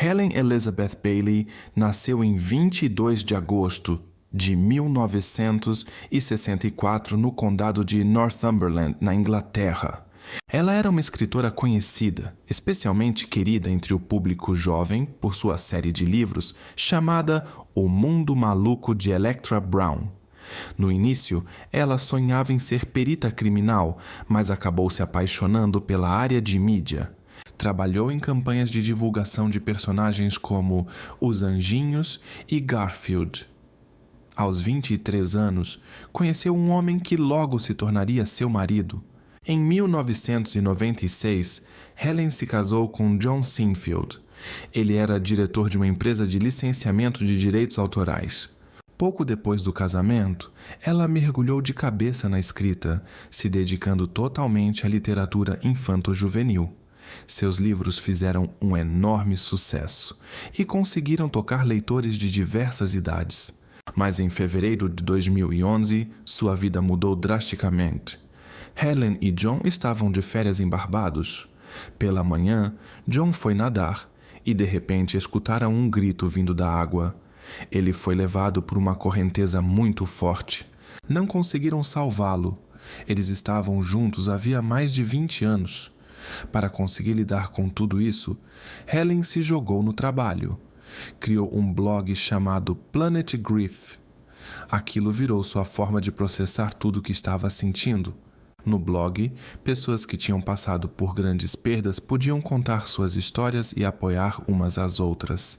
Helen Elizabeth Bailey nasceu em 22 de agosto de 1964 no condado de Northumberland, na Inglaterra. Ela era uma escritora conhecida, especialmente querida entre o público jovem por sua série de livros chamada O Mundo Maluco de Electra Brown. No início, ela sonhava em ser perita criminal, mas acabou se apaixonando pela área de mídia. Trabalhou em campanhas de divulgação de personagens como Os Anjinhos e Garfield. Aos 23 anos, conheceu um homem que logo se tornaria seu marido. Em 1996, Helen se casou com John Sinfield. Ele era diretor de uma empresa de licenciamento de direitos autorais. Pouco depois do casamento, ela mergulhou de cabeça na escrita, se dedicando totalmente à literatura infanto-juvenil. Seus livros fizeram um enorme sucesso e conseguiram tocar leitores de diversas idades. Mas em fevereiro de 2011, sua vida mudou drasticamente. Helen e John estavam de férias em Barbados. Pela manhã, John foi nadar e de repente escutaram um grito vindo da água. Ele foi levado por uma correnteza muito forte. Não conseguiram salvá-lo. Eles estavam juntos havia mais de 20 anos. Para conseguir lidar com tudo isso, Helen se jogou no trabalho. Criou um blog chamado Planet Grief. Aquilo virou sua forma de processar tudo o que estava sentindo. No blog, pessoas que tinham passado por grandes perdas podiam contar suas histórias e apoiar umas às outras.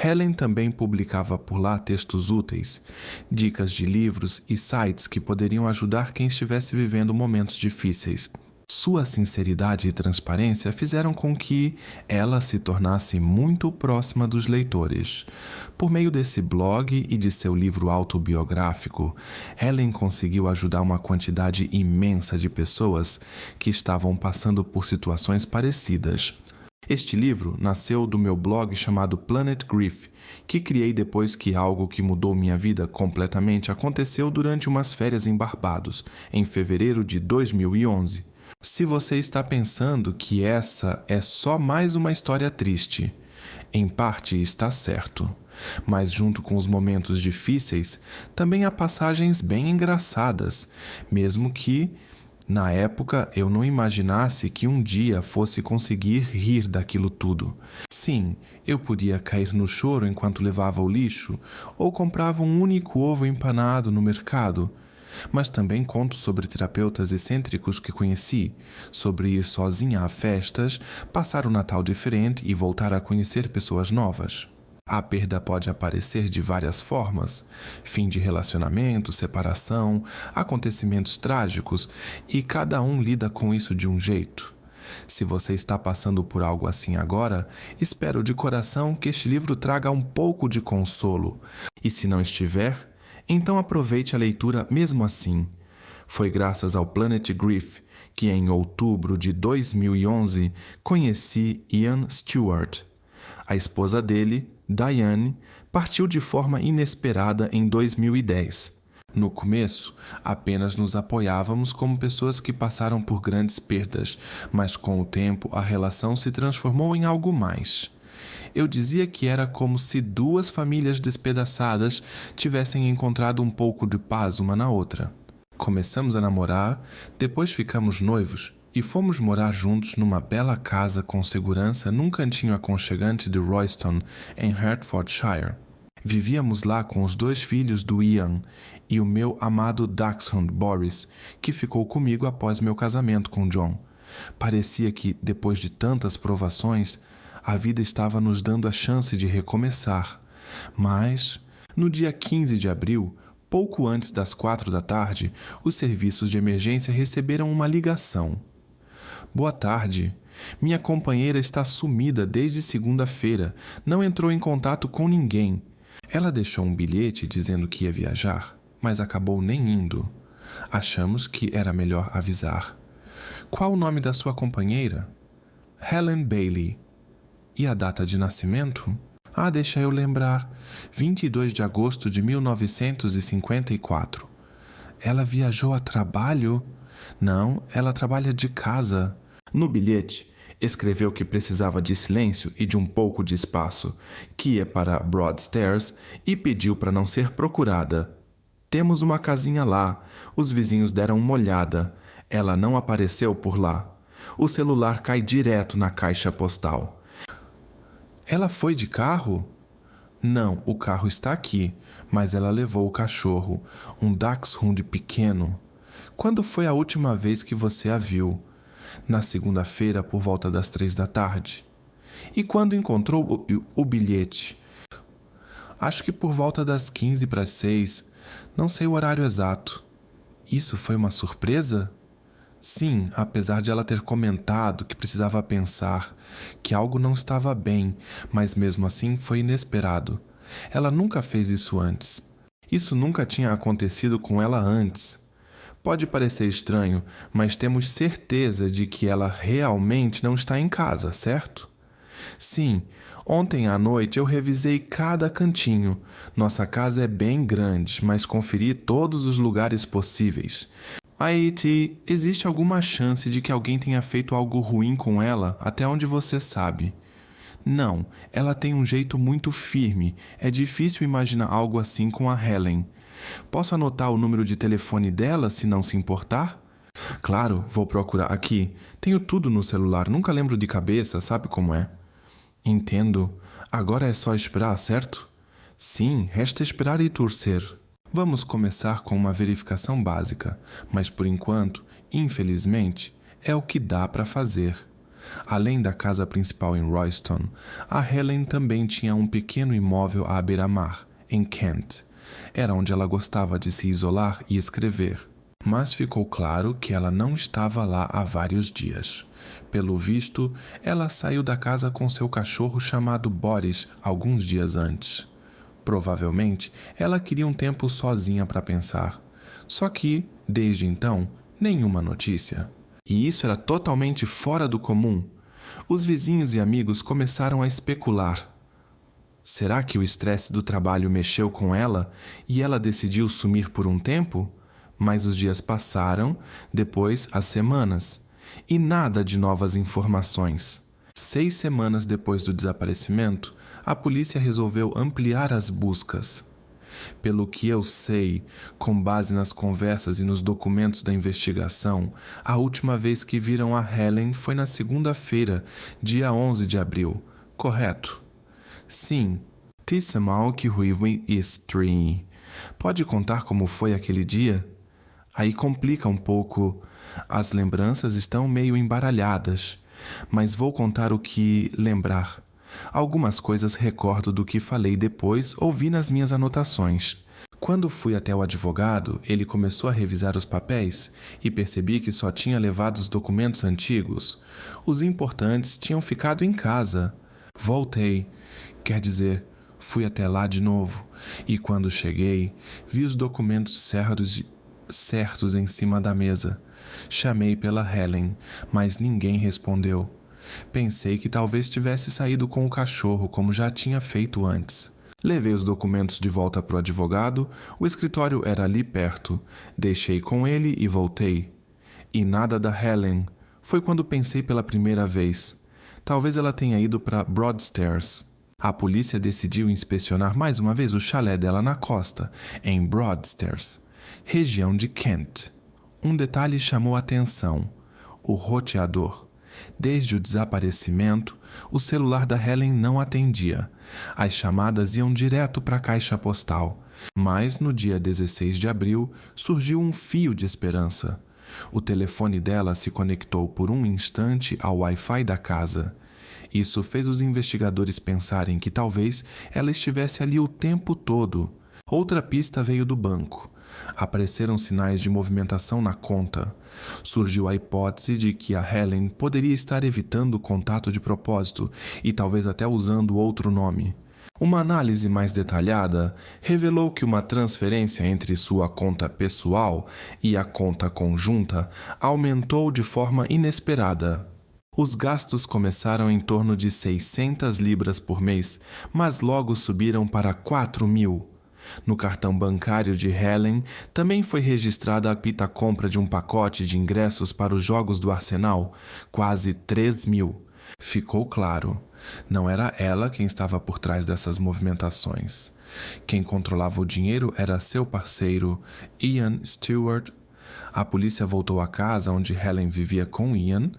Helen também publicava por lá textos úteis, dicas de livros e sites que poderiam ajudar quem estivesse vivendo momentos difíceis. Sua sinceridade e transparência fizeram com que ela se tornasse muito próxima dos leitores. Por meio desse blog e de seu livro autobiográfico, Helen conseguiu ajudar uma quantidade imensa de pessoas que estavam passando por situações parecidas. Este livro nasceu do meu blog chamado Planet Grief, que criei depois que algo que mudou minha vida completamente aconteceu durante umas férias em Barbados, em fevereiro de 2011. Se você está pensando que essa é só mais uma história triste, em parte está certo. Mas junto com os momentos difíceis, também há passagens bem engraçadas, mesmo que, na época, eu não imaginasse que um dia fosse conseguir rir daquilo tudo. Sim, eu podia cair no choro enquanto levava o lixo, ou comprava um único ovo empanado no mercado. Mas também conto sobre terapeutas excêntricos que conheci, sobre ir sozinha a festas, passar o Natal diferente e voltar a conhecer pessoas novas. A perda pode aparecer de várias formas: fim de relacionamento, separação, acontecimentos trágicos, e cada um lida com isso de um jeito. Se você está passando por algo assim agora, espero de coração que este livro traga um pouco de consolo. E se não estiver, então aproveite a leitura mesmo assim. Foi graças ao Planet Grief que em outubro de 2011 conheci Ian Stewart. A esposa dele, Diane, partiu de forma inesperada em 2010. No começo, apenas nos apoiávamos como pessoas que passaram por grandes perdas, mas com o tempo a relação se transformou em algo mais. Eu dizia que era como se duas famílias despedaçadas tivessem encontrado um pouco de paz uma na outra. Começamos a namorar, depois ficamos noivos e fomos morar juntos numa bela casa com segurança num cantinho aconchegante de Royston, em Hertfordshire. Vivíamos lá com os 2 filhos do Ian e o meu amado Dachshund Boris, que ficou comigo após meu casamento com John. Parecia que, depois de tantas provações, a vida estava nos dando a chance de recomeçar. Mas, no dia 15 de abril, pouco antes das 4 da tarde, os serviços de emergência receberam uma ligação. Boa tarde. Minha companheira está sumida desde segunda-feira. Não entrou em contato com ninguém. Ela deixou um bilhete dizendo que ia viajar, mas acabou nem indo. Achamos que era melhor avisar. Qual o nome da sua companheira? Helen Bailey. E a data de nascimento? Deixa eu lembrar. 22 de agosto de 1954. Ela viajou a trabalho? Não, ela trabalha de casa. No bilhete, Escreveu que precisava de silêncio e de um pouco de espaço, que ia para Broadstairs e pediu para não ser procurada. Temos uma casinha lá. Os vizinhos deram uma olhada. Ela não apareceu por lá. O celular cai direto na caixa postal. Ela foi de carro? Não, o carro está aqui, mas ela levou o cachorro, um Dachshund pequeno. Quando foi a última vez que você a viu? Na segunda-feira, por volta das 3 da tarde. E quando encontrou o bilhete? Acho que por volta das 15 para as 6. Não sei o horário exato. Isso foi uma surpresa? Sim, apesar de ela ter comentado que precisava pensar, que algo não estava bem, mas mesmo assim foi inesperado. Ela nunca fez isso antes. Isso nunca tinha acontecido com ela antes. Pode parecer estranho, mas temos certeza de que ela realmente não está em casa, certo? Sim, ontem à noite eu revisei cada cantinho. Nossa casa é bem grande, mas conferi todos os lugares possíveis. Aí, T, existe alguma chance de que alguém tenha feito algo ruim com ela, até onde você sabe? Não, ela tem um jeito muito firme. É difícil imaginar algo assim com a Helen. Posso anotar o número de telefone dela, se não se importar? Claro, vou procurar aqui. Tenho tudo no celular, nunca lembro de cabeça, sabe como é? Entendo. Agora é só esperar, certo? Sim, resta esperar e torcer. Vamos começar com uma verificação básica, mas por enquanto, infelizmente, é o que dá para fazer. Além da casa principal em Royston, a Helen também tinha um pequeno imóvel à beira-mar, em Kent. Era onde ela gostava de se isolar e escrever. Mas ficou claro que ela não estava lá há vários dias. Pelo visto, ela saiu da casa com seu cachorro chamado Boris alguns dias antes. Provavelmente, ela queria um tempo sozinha para pensar. Só que, desde então, nenhuma notícia. E isso era totalmente fora do comum. Os vizinhos e amigos começaram a especular. Será que o estresse do trabalho mexeu com ela e ela decidiu sumir por um tempo? Mas os dias passaram, depois as semanas, e nada de novas informações. 6 semanas depois do desaparecimento, a polícia resolveu ampliar as buscas. Pelo que eu sei, com base nas conversas e nos documentos da investigação, a última vez que viram a Helen foi na segunda-feira, dia 11 de abril, correto? Sim, Tissamal que Huiwi Istri. Pode contar como foi aquele dia? Aí complica um pouco. As lembranças estão meio embaralhadas, mas vou contar o que lembrar. Algumas coisas recordo do que falei depois ou vi nas minhas anotações. Quando fui até o advogado, ele começou a revisar os papéis e percebi que só tinha levado os documentos antigos. Os importantes tinham ficado em casa. Voltei, quer dizer, fui até lá de novo, e quando cheguei, vi os documentos certos em cima da mesa. Chamei pela Helen, mas ninguém respondeu. Pensei que talvez tivesse saído com o cachorro, como já tinha feito antes. Levei os documentos de volta para o advogado, o escritório era ali perto. Deixei com ele e voltei. E nada da Helen. Foi quando pensei pela primeira vez. Talvez ela tenha ido para Broadstairs. A polícia decidiu inspecionar mais uma vez o chalé dela na costa, em Broadstairs, região de Kent. Um detalhe chamou a atenção: o roteador. Desde o desaparecimento, o celular da Helen não atendia. As chamadas iam direto para a caixa postal. Mas no dia 16 de abril surgiu um fio de esperança. O telefone dela se conectou por um instante ao Wi-Fi da casa. Isso fez os investigadores pensarem que talvez ela estivesse ali o tempo todo. Outra pista veio do banco. Apareceram sinais de movimentação na conta. Surgiu a hipótese de que a Helen poderia estar evitando o contato de propósito e talvez até usando outro nome. Uma análise mais detalhada revelou que uma transferência entre sua conta pessoal e a conta conjunta aumentou de forma inesperada. Os gastos começaram em torno de 600 libras por mês, mas logo subiram para 4.000. No cartão bancário de Helen também foi registrada a compra de um pacote de ingressos para os Jogos do Arsenal, quase 3.000. Ficou claro, não era ela quem estava por trás dessas movimentações. Quem controlava o dinheiro era seu parceiro, Ian Stewart. A polícia voltou à casa onde Helen vivia com Ian.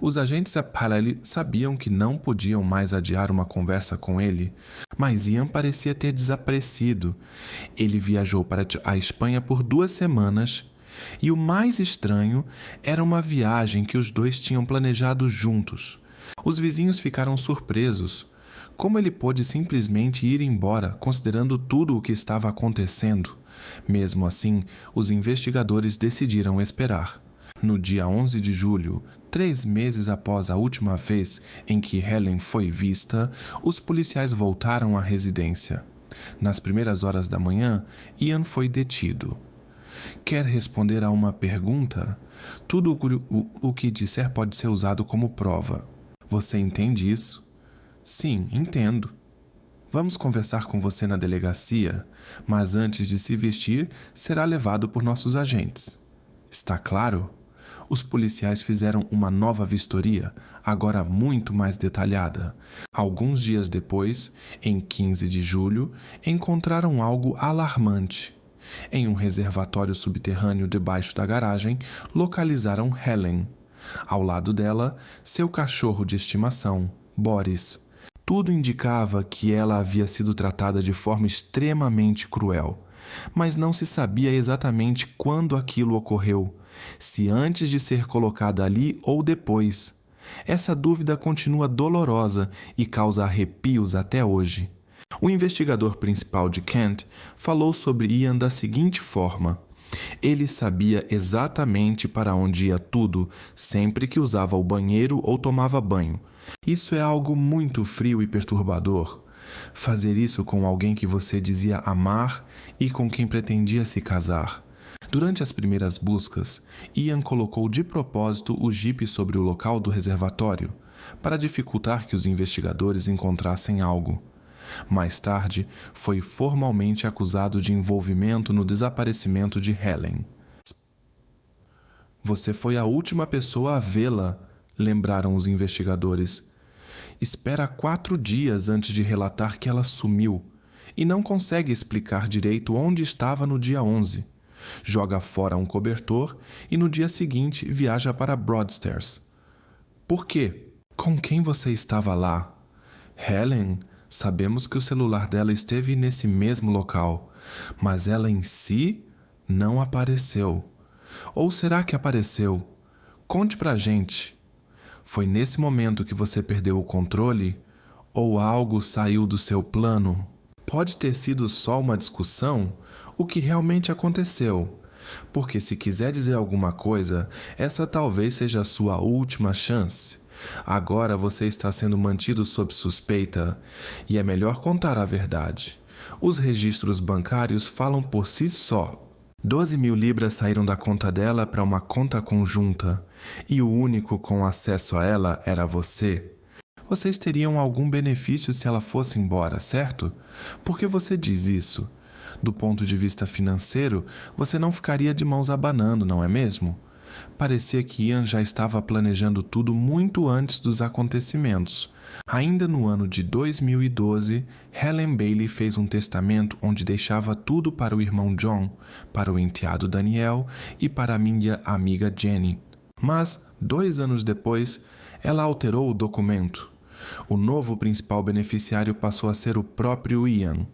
Os agentes Appalachia sabiam que não podiam mais adiar uma conversa com ele, mas Ian parecia ter desaparecido. Ele viajou para a Espanha por 2 semanas. E o mais estranho era uma viagem que os dois tinham planejado juntos. Os vizinhos ficaram surpresos. Como ele pôde simplesmente ir embora, considerando tudo o que estava acontecendo? Mesmo assim, os investigadores decidiram esperar. No dia 11 de julho, 3 meses após a última vez em que Helen foi vista, os policiais voltaram à residência. Nas primeiras horas da manhã, Ian foi detido. Quer responder a uma pergunta? Tudo o que disser pode ser usado como prova. Você entende isso? Sim, entendo. Vamos conversar com você na delegacia, mas antes de se vestir, será levado por nossos agentes. Está claro? Os policiais fizeram uma nova vistoria, agora muito mais detalhada. Alguns dias depois, em 15 de julho, encontraram algo alarmante. Em um reservatório subterrâneo debaixo da garagem, localizaram Helen. Ao lado dela, seu cachorro de estimação, Boris. Tudo indicava que ela havia sido tratada de forma extremamente cruel, mas não se sabia exatamente quando aquilo ocorreu, se antes de ser colocada ali ou depois. Essa dúvida continua dolorosa e causa arrepios até hoje. O investigador principal de Kent falou sobre Ian da seguinte forma: ele sabia exatamente para onde ia tudo sempre que usava o banheiro ou tomava banho. Isso é algo muito frio e perturbador. Fazer isso com alguém que você dizia amar e com quem pretendia se casar. Durante as primeiras buscas, Ian colocou de propósito o jipe sobre o local do reservatório, para dificultar que os investigadores encontrassem algo. Mais tarde, foi formalmente acusado de envolvimento no desaparecimento de Helen. Você foi a última pessoa a vê-la, lembraram os investigadores. Espera 4 dias antes de relatar que ela sumiu e não consegue explicar direito onde estava no dia 11. Joga fora um cobertor e no dia seguinte viaja para Broadstairs. Por quê? Com quem você estava lá? Helen? Sabemos que o celular dela esteve nesse mesmo local, mas ela em si não apareceu. Ou será que apareceu? Conte pra gente. Foi nesse momento que você perdeu o controle? Ou algo saiu do seu plano? Pode ter sido só uma discussão? O que realmente aconteceu? Porque se quiser dizer alguma coisa, essa talvez seja a sua última chance. Agora você está sendo mantido sob suspeita e é melhor contar a verdade. Os registros bancários falam por si só. 12.000 libras saíram da conta dela para uma conta conjunta e o único com acesso a ela era você. Vocês teriam algum benefício se ela fosse embora, certo? Por que você diz isso? Do ponto de vista financeiro, você não ficaria de mãos abanando, não é mesmo? Parecia que Ian já estava planejando tudo muito antes dos acontecimentos. Ainda no ano de 2012, Helen Bailey fez um testamento onde deixava tudo para o irmão John, para o enteado Daniel e para a minha amiga Jenny. Mas, 2 anos depois, ela alterou o documento. O novo principal beneficiário passou a ser o próprio Ian,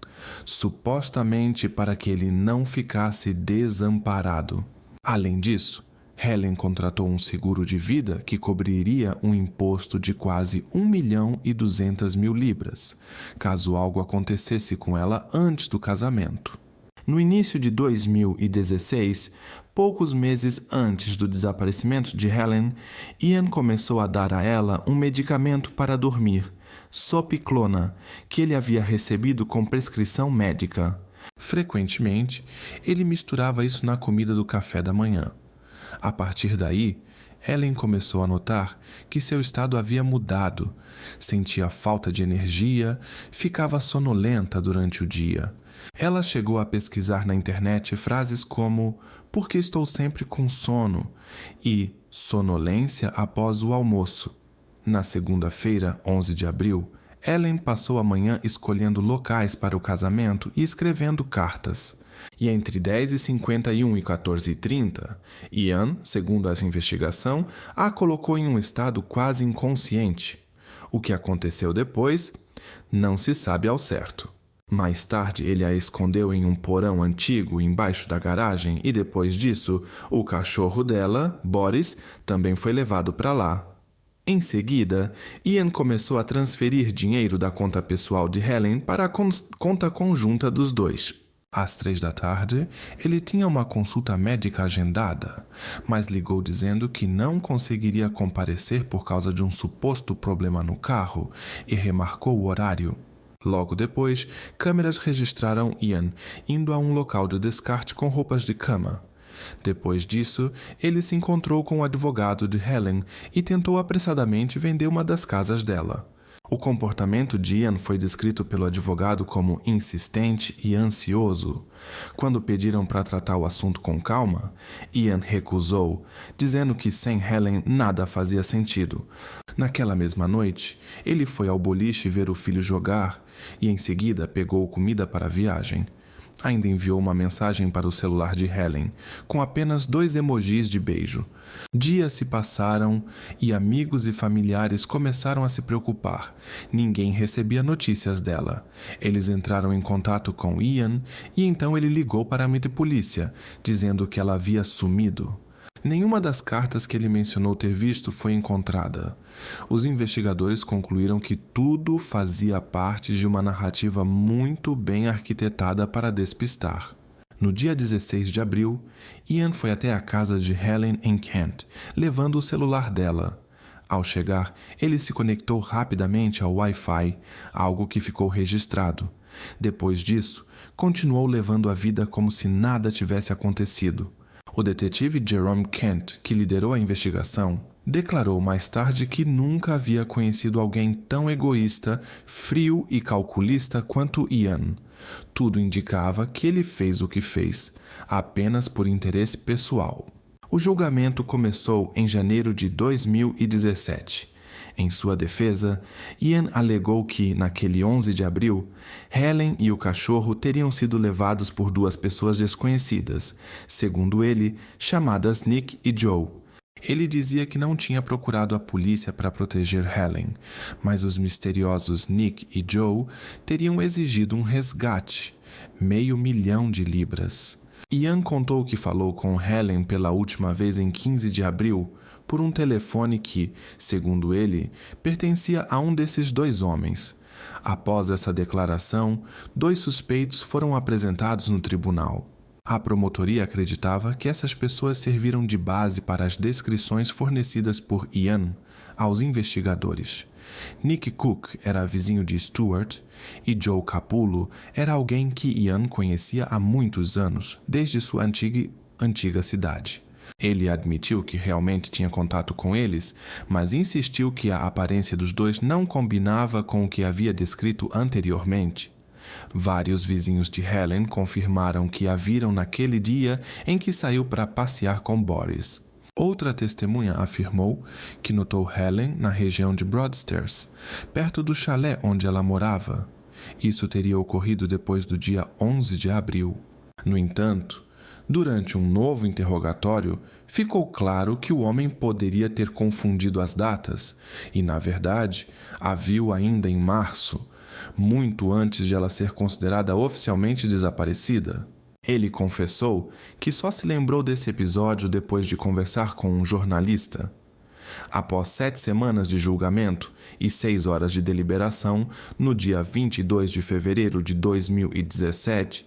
supostamente para que ele não ficasse desamparado. Além disso, Helen contratou um seguro de vida que cobriria um imposto de quase 1.200.000 libras, caso algo acontecesse com ela antes do casamento. No início de 2016, poucos meses antes do desaparecimento de Helen, Ian começou a dar a ela um medicamento para dormir, Sopiclona, que ele havia recebido com prescrição médica. Frequentemente, ele misturava isso na comida do café da manhã. A partir daí, Helen começou a notar que seu estado havia mudado. Sentia falta de energia, ficava sonolenta durante o dia. Ela chegou a pesquisar na internet frases como "por que estou sempre com sono" e "sonolência após o almoço". Na segunda-feira, 11 de abril, Ellen passou a manhã escolhendo locais para o casamento e escrevendo cartas. E entre 10h51 e 14h30, Ian, segundo a investigação, a colocou em um estado quase inconsciente. O que aconteceu depois, não se sabe ao certo. Mais tarde, ele a escondeu em um porão antigo embaixo da garagem e depois disso, o cachorro dela, Boris, também foi levado para lá. Em seguida, Ian começou a transferir dinheiro da conta pessoal de Helen para a conta conjunta dos dois. Às 3 da tarde, ele tinha uma consulta médica agendada, mas ligou dizendo que não conseguiria comparecer por causa de um suposto problema no carro e remarcou o horário. Logo depois, câmeras registraram Ian indo a um local de descarte com roupas de cama. Depois disso, ele se encontrou com o advogado de Helen e tentou apressadamente vender uma das casas dela. O comportamento de Ian foi descrito pelo advogado como insistente e ansioso. Quando pediram para tratar o assunto com calma, Ian recusou, dizendo que sem Helen nada fazia sentido. Naquela mesma noite, ele foi ao boliche ver o filho jogar e em seguida pegou comida para a viagem. Ainda enviou uma mensagem para o celular de Helen, com apenas 2 emojis de beijo. Dias se passaram e amigos e familiares começaram a se preocupar. Ninguém recebia notícias dela. Eles entraram em contato com Ian e então ele ligou para a polícia, dizendo que ela havia sumido. Nenhuma das cartas que ele mencionou ter visto foi encontrada. Os investigadores concluíram que tudo fazia parte de uma narrativa muito bem arquitetada para despistar. No dia 16 de abril, Ian foi até a casa de Helen em Kent, levando o celular dela. Ao chegar, ele se conectou rapidamente ao Wi-Fi, algo que ficou registrado. Depois disso, continuou levando a vida como se nada tivesse acontecido. O detetive Jerome Kent, que liderou a investigação, declarou mais tarde que nunca havia conhecido alguém tão egoísta, frio e calculista quanto Ian. Tudo indicava que ele fez o que fez, apenas por interesse pessoal. O julgamento começou em janeiro de 2017. Em sua defesa, Ian alegou que, naquele 11 de abril, Helen e o cachorro teriam sido levados por 2 pessoas desconhecidas, segundo ele, chamadas Nick e Joe. Ele dizia que não tinha procurado a polícia para proteger Helen, mas os misteriosos Nick e Joe teriam exigido um resgate, $500,000. Ian contou que falou com Helen pela última vez em 15 de abril, por um telefone que, segundo ele, pertencia a um desses 2 homens. Após essa declaração, 2 suspeitos foram apresentados no tribunal. A promotoria acreditava que essas pessoas serviram de base para as descrições fornecidas por Ian aos investigadores. Nick Cook era vizinho de Stuart e Joe Capullo era alguém que Ian conhecia há muitos anos, desde sua antiga cidade. Ele admitiu que realmente tinha contato com eles, mas insistiu que a aparência dos 2 não combinava com o que havia descrito anteriormente. Vários vizinhos de Helen confirmaram que a viram naquele dia em que saiu para passear com Boris. Outra testemunha afirmou que notou Helen na região de Broadstairs, perto do chalé onde ela morava. Isso teria ocorrido depois do dia 11 de abril. No entanto, durante um novo interrogatório, ficou claro que o homem poderia ter confundido as datas e, na verdade, a viu ainda em março, muito antes de ela ser considerada oficialmente desaparecida. Ele confessou que só se lembrou desse episódio depois de conversar com um jornalista. Após 7 semanas de julgamento e 6 horas de deliberação, no dia 22 de fevereiro de 2017,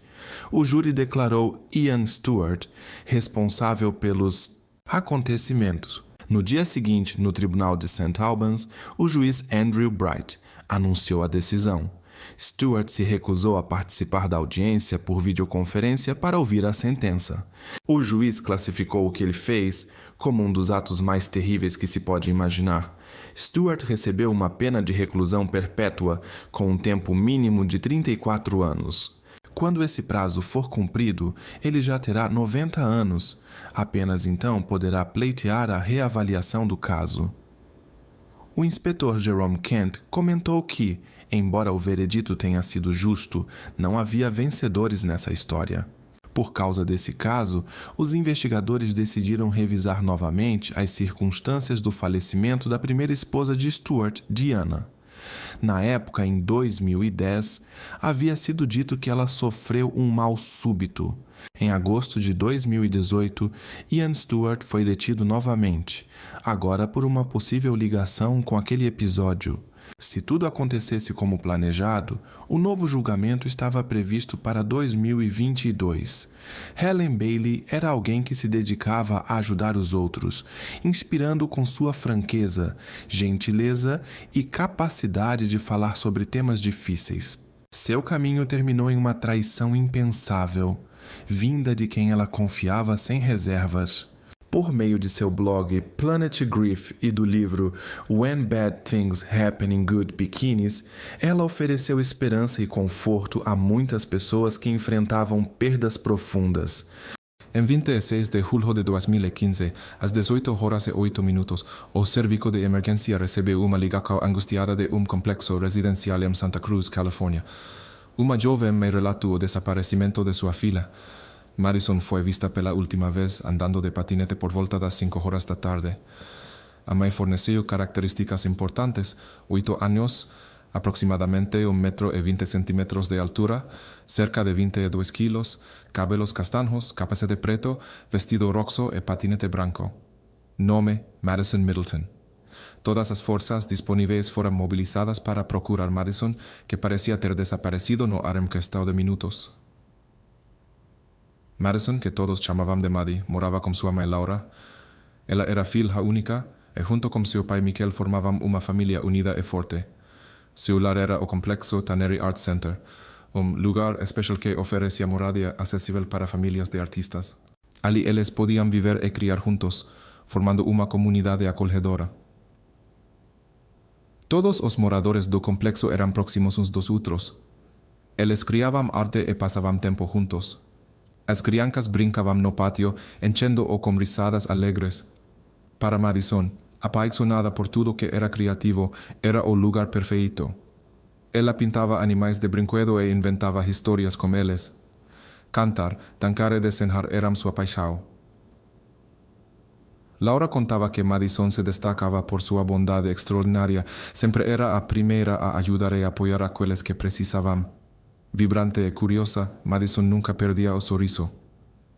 o júri declarou Ian Stewart responsável pelos acontecimentos. No dia seguinte, no tribunal de St. Albans, o juiz Andrew Bright anunciou a decisão. Stewart se recusou a participar da audiência por videoconferência para ouvir a sentença. O juiz classificou o que ele fez como um dos atos mais terríveis que se pode imaginar. Stewart recebeu uma pena de reclusão perpétua com um tempo mínimo de 34 anos. Quando esse prazo for cumprido, ele já terá 90 anos. Apenas então poderá pleitear a reavaliação do caso. O inspetor Jerome Kent comentou que, embora o veredito tenha sido justo, não havia vencedores nessa história. Por causa desse caso, os investigadores decidiram revisar novamente as circunstâncias do falecimento da primeira esposa de Stuart, Diana. Na época, em 2010, havia sido dito que ela sofreu um mal súbito. Em agosto de 2018, Ian Stuart foi detido novamente, agora por uma possível ligação com aquele episódio. Se tudo acontecesse como planejado, o novo julgamento estava previsto para 2022. Helen Bailey era alguém que se dedicava a ajudar os outros, inspirando com sua franqueza, gentileza e capacidade de falar sobre temas difíceis. Seu caminho terminou em uma traição impensável, vinda de quem ela confiava sem reservas. Por meio de seu blog Planet Grief e do livro When Bad Things Happen in Good Bikinis, ela ofereceu esperança e conforto a muitas pessoas que enfrentavam perdas profundas. Em 26 de julho de 2015, às 18h08, o Serviço de Emergência recebeu uma ligação angustiada de complexo residencial em Santa Cruz, Califórnia. Uma jovem me relatou o desaparecimento de sua filha. Madison foi vista pela última vez andando de patinete por volta das 5h da tarde. A mãe forneceu características importantes: 8 anos, aproximadamente 1,20 m de altura, cerca de 22 quilos, cabelos castanhos, capacete preto, vestido roxo e patinete branco. Nome: Madison Middleton. Todas as forças disponíveis foram movilizadas para procurar Madison, que parecía ter desaparecido no área en questão de minutos. Madison, que todos chamavam de Maddie, morava com sua mãe Laura. Ela era filha única e junto com seu pai Michael formavam uma família unida e forte. Seu lar era o complexo Tannery Art Center, lugar especial que oferecia moradia acessível para famílias de artistas. Ali eles podiam viver e criar juntos, formando uma comunidade acolhedora. Todos os moradores do complexo eram próximos uns dos outros. Eles criavam arte e passavam tempo juntos. As crianças brincavam no pátio, enchendo-o com risadas alegres. Para Madison, apaixonada por tudo que era criativo, era o lugar perfeito. Ela pintava animais de brinquedo e inventava histórias com eles. Cantar, dançar e desenhar eram sua paixão. Laura contava que Madison se destacava por sua bondade extraordinária, sempre era a primeira a ajudar e apoiar aqueles que precisavam. Vibrante e curiosa, Madison nunca perdia o sorriso.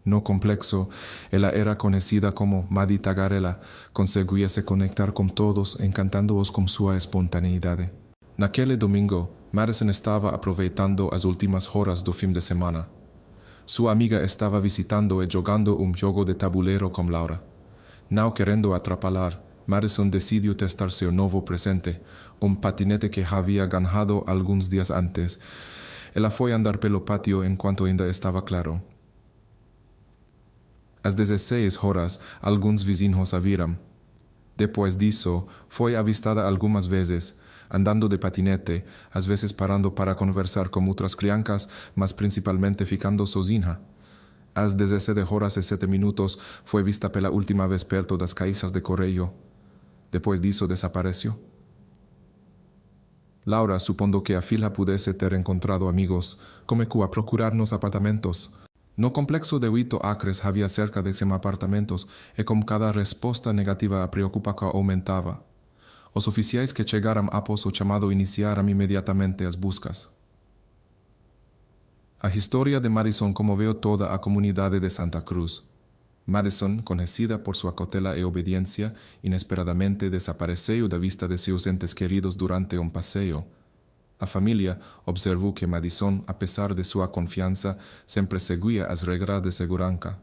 No complexo, ela era conhecida como Maddie Tagarela, conseguia se conectar com todos, encantando-os com sua espontaneidade. Naquele domingo, Madison estava aproveitando as últimas horas do fim de semana. Sua amiga estava visitando e jogando jogo de tabuleiro com Laura. Não querendo atrapalhar, Madison decidiu testar seu novo presente, patinete que havia ganhado alguns dias antes. Ela foi andar pelo pátio enquanto ainda estava claro. Às 16h, alguns vizinhos a viram. Depois disso, foi avistada algumas vezes, andando de patinete, às vezes parando para conversar com outras crianças, mas principalmente ficando sozinha. Às 17h07, foi vista pela última vez perto das caixas de correio. Depois disso, desapareceu. Laura, supondo que a filha pudesse ter encontrado amigos, começou a procurar nos apartamentos. No complexo de 8 acres havia cerca de 100 apartamentos e com cada resposta negativa a preocupação aumentava. Os oficiais que chegaram após o chamado iniciaram imediatamente as buscas. A história de Madison comoveu toda a comunidade de Santa Cruz. Madison, conhecida por sua cautela e obediência, inesperadamente desapareceu da vista de seus entes queridos durante passeio. A família observou que Madison, apesar de sua confiança, sempre seguia as regras de segurança.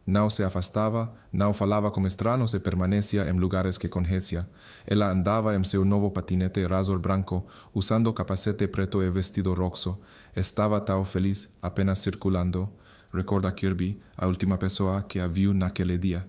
Não se afastava, não falava com estranhos e permanecia em lugares que conhecia. Ela andava em seu novo patinete Razor branco, usando capacete preto e vestido roxo. Estava tão feliz, apenas circulando. Recorda Kirby, a última pessoa que a viu naquele dia.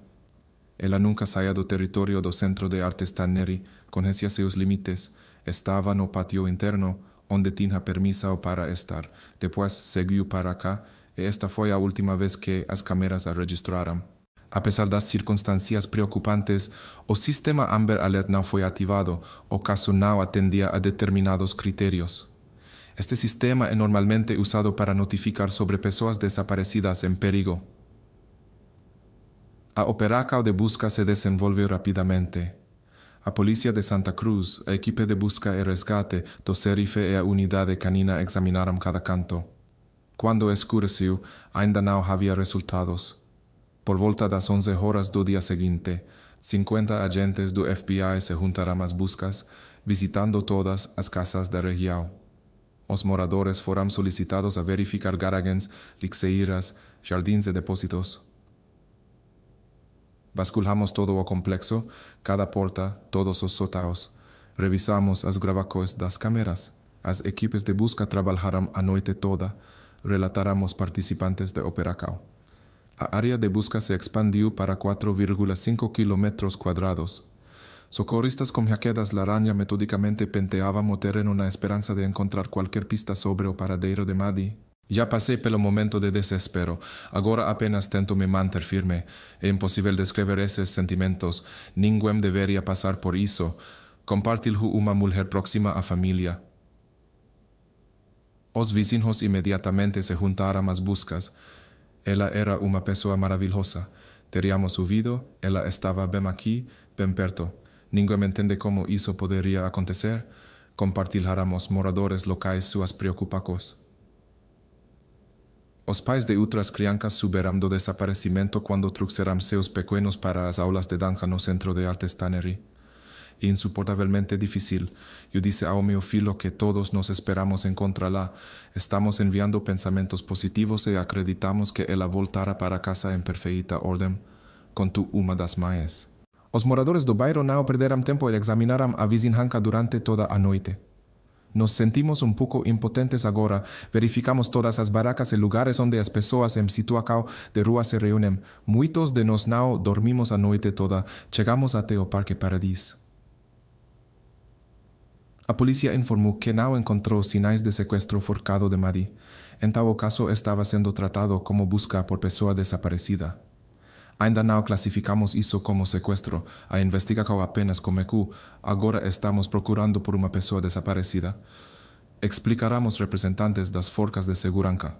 Ela nunca saía do território do Centro de Artes Tannery, conhecia seus limites. Estava no pátio interno, onde tinha permissão para estar. Depois seguiu para cá, e esta foi a última vez que as câmeras a registraram. A pesar das circunstâncias preocupantes, o sistema Amber Alert não foi ativado, o caso não atendia a determinados critérios. Este sistema é normalmente usado para notificar sobre pessoas desaparecidas em perigo. A operação de busca se desenvolveu rapidamente. A polícia de Santa Cruz, a equipe de busca e resgate, do xerife e a unidade canina examinaram cada canto. Quando escureceu, ainda não havia resultados. Por volta das 11 horas do dia seguinte, 50 agentes do FBI se juntaram às buscas, visitando todas as casas da região. Os moradores foram solicitados a verificar garagens, lixeiras, jardins e depósitos. Vasculhamos todo o complexo, cada porta, todos os sótanos. Revisamos as gravações das câmeras. As equipes de busca trabalharam a noite toda. Relataram os participantes da operação. A área de busca se expandiu para 4,5 km². Socorristas com jaquetas laranja metodicamente penteavam o terreno na esperança de encontrar qualquer pista sobre o paradeiro de Maddie. Já passei pelo momento de desespero. Agora apenas tento me manter firme. É impossível descrever esses sentimentos. Ninguém deveria passar por isso. Compartilhou uma mulher próxima à família. Os vizinhos imediatamente se juntaram às buscas. Ela era uma pessoa maravilhosa. Teríamos ouvido, ela estava bem aqui, bem perto. Ninguém entende como isso poderia acontecer. Compartilharam os moradores locais suas preocupações. Os pais de outras crianças souberam do desaparecimento quando trouxeram seus pequenos para as aulas de dança no Centro de Artes Tannery. Insuportavelmente difícil. Eu disse ao meu filho que todos nos esperamos encontrá-la. Estamos enviando pensamentos positivos e acreditamos que ela voltará para casa em perfeita ordem, contou uma das mães. Os moradores do bairro não perderam tempo e examinaram a vizinhança durante toda a noite. Nos sentimos um pouco impotentes agora. Verificamos todas as barracas e lugares onde as pessoas em situação de rua se reúnem. Muitos de nós não dormimos a noite toda. Chegamos até o Parque Paradis. A polícia informou que não encontrou sinais de sequestro forçado de Maddie. Então o caso estava sendo tratado como busca por pessoa desaparecida. Ainda não classificamos isso como sequestro. A investigação apenas começou. Agora estamos procurando por uma pessoa desaparecida. Explicaram os representantes das forças de segurança.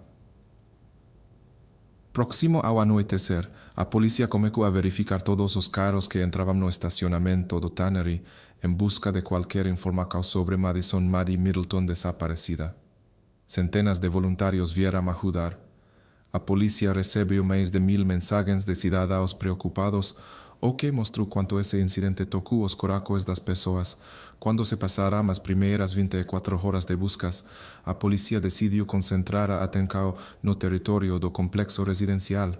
Próximo ao anoitecer, a polícia começou a verificar todos os carros que entravam no estacionamento do Tannery em busca de qualquer informação sobre Madison Maddie Middleton desaparecida. Centenas de voluntários vieram ajudar. A polícia recebeu mais de 1000 mensagens de cidadãos preocupados, o que mostrou quanto esse incidente tocou os corações das pessoas. Quando se passaram as primeiras 24 horas de buscas, a polícia decidiu concentrar a atenção no território do complexo residencial.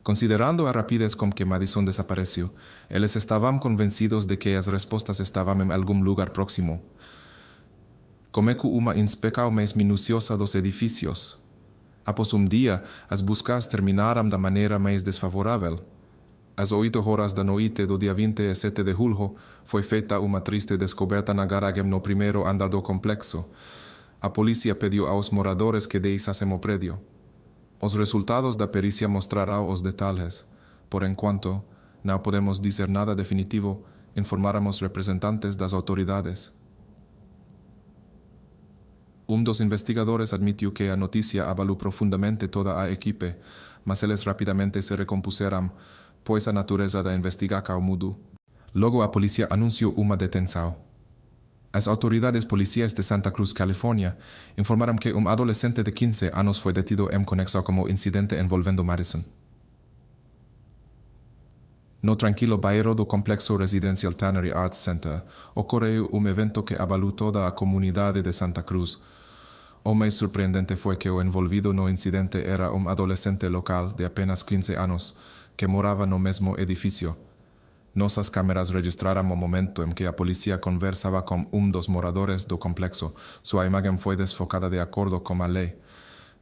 Considerando a rapidez com que Madison desapareceu, eles estavam convencidos de que as respostas estavam em algum lugar próximo. Começou uma inspeção mais minuciosa dos edifícios. Após dia, as buscas terminaram da maneira mais desfavorável. Às 8 horas da noite do dia 27 de julho, foi feita uma triste descoberta na garagem no primeiro andar do complexo. A polícia pediu aos moradores que deixassem o prédio. Os resultados da perícia mostrarão os detalhes. Por enquanto, não podemos dizer nada definitivo, informaram os representantes das autoridades. Um dos investigadores admitiu que a notícia abalou profundamente toda a equipe, mas eles rapidamente se recompuseram, pois a natureza da investigação mudou. Logo a polícia anunciou uma detenção. As autoridades policiais de Santa Cruz, Califórnia, informaram que um adolescente de 15 anos foi detido em conexão com o incidente envolvendo Madison. No tranquilo bairro do complexo residencial Tannery Arts Center, ocorreu um evento que abalou toda a comunidade de Santa Cruz. O mais surpreendente foi que o envolvido no incidente era um adolescente local de apenas 15 anos, que morava no mesmo edifício. Nossas câmeras registraram o momento em que a polícia conversava com um dos moradores do complexo. Sua imagem foi desfocada de acordo com a lei.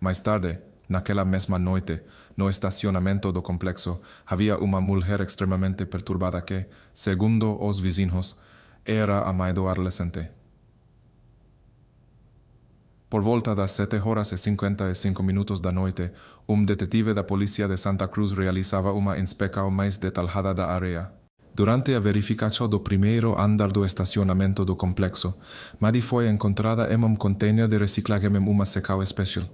Mais tarde, naquela mesma noite, no estacionamento do complexo, havia uma mulher extremamente perturbada que, segundo os vizinhos, era a mãe do adolescente. Por volta das 7h55 da noite, detetive da Polícia de Santa Cruz realizava uma inspeção mais detalhada da área. Durante a verificação do primeiro andar do estacionamento do complexo, Maddie foi encontrada em container de reciclagem em uma secção especial.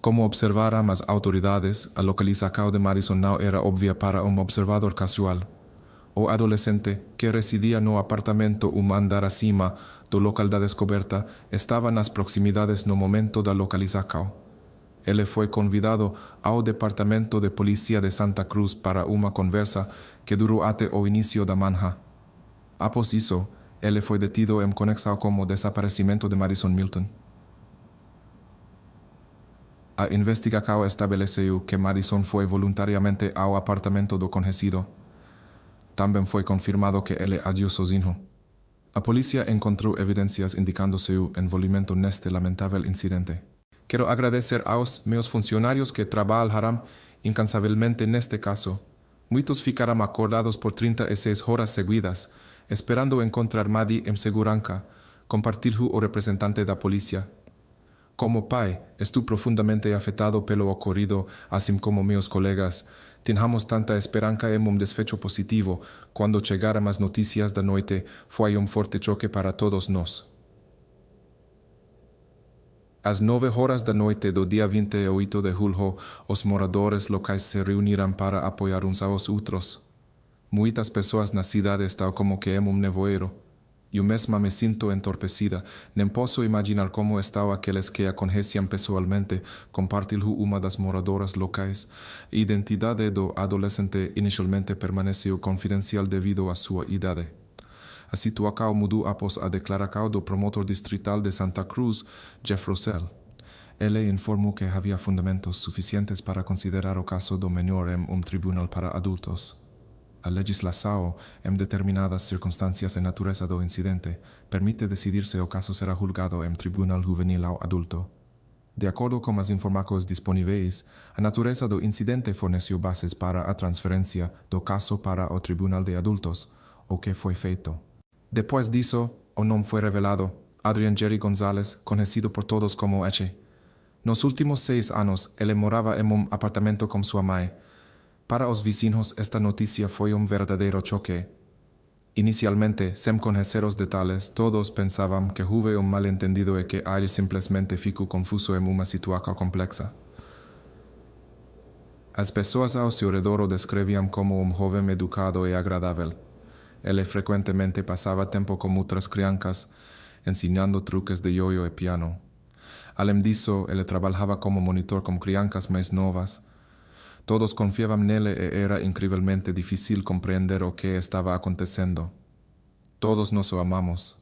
Como observaram as autoridades, a localização de Madison não era óbvia para observador casual. O adolescente, que residia no apartamento andar acima do local da descoberta, estava nas proximidades no momento da localização. Ele foi convidado ao Departamento de Polícia de Santa Cruz para uma conversa que durou até o início da manhã. Após isso, ele foi detido em conexão com o desaparecimento de Madison Milton. A investigação estabeleceu que Madison foi voluntariamente ao apartamento do conhecido. Também foi confirmado que ele agiu sozinho. A polícia encontrou evidências indicando seu envolvimento neste lamentável incidente. Quero agradecer aos meus funcionários que trabalharam incansavelmente neste caso. Muitos ficaram acordados por 36 horas seguidas, esperando encontrar Maddie em segurança, compartilhou o representante da polícia. Como pai, estou profundamente afetado pelo ocorrido, assim como meus colegas. Tínhamos tanta esperança em desfecho positivo. Quando chegaram as notícias da noite, foi forte choque para todos nós. Às 9h da noite do dia 28 de julho, os moradores locais se reuniram para apoiar uns aos outros. Muitas pessoas na cidade estão como que em nevoeiro. Eu mesma me sinto entorpecida. Nem posso imaginar como estão aqueles que a conheciam pessoalmente, compartilhou uma das moradoras locais. A identidade do adolescente inicialmente permaneceu confidencial devido à sua idade. A situação mudou após a declaração do promotor distrital de Santa Cruz, Jeff Russell. Ele informou que havia fundamentos suficientes para considerar o caso do menor em tribunal para adultos. A legislação, em determinadas circunstâncias e natureza do incidente, permite decidir se o caso será julgado em tribunal juvenil ou adulto. De acordo com as informações disponíveis, a natureza do incidente forneceu bases para a transferência do caso para o tribunal de adultos, o que foi feito. Depois disso, o nome foi revelado: Adrian Jerry Gonzalez, conhecido por todos como Eche. Nos últimos 6 anos, ele morava em apartamento com sua mãe. Para os vizinhos, esta notícia foi verdadeiro choque. Inicialmente, sem conhecer os detalhes, todos pensavam que houve mal-entendido e que ele simplesmente ficou confuso em uma situação complexa. As pessoas ao seu redor o descreviam como jovem educado e agradável. Ele frequentemente passava tempo com outras crianças, ensinando truques de ioiô e piano. Além disso, ele trabalhava como monitor com crianças mais novas. Todos confiavam nele e era incrivelmente difícil compreender o que estava acontecendo. Todos nos o amamos.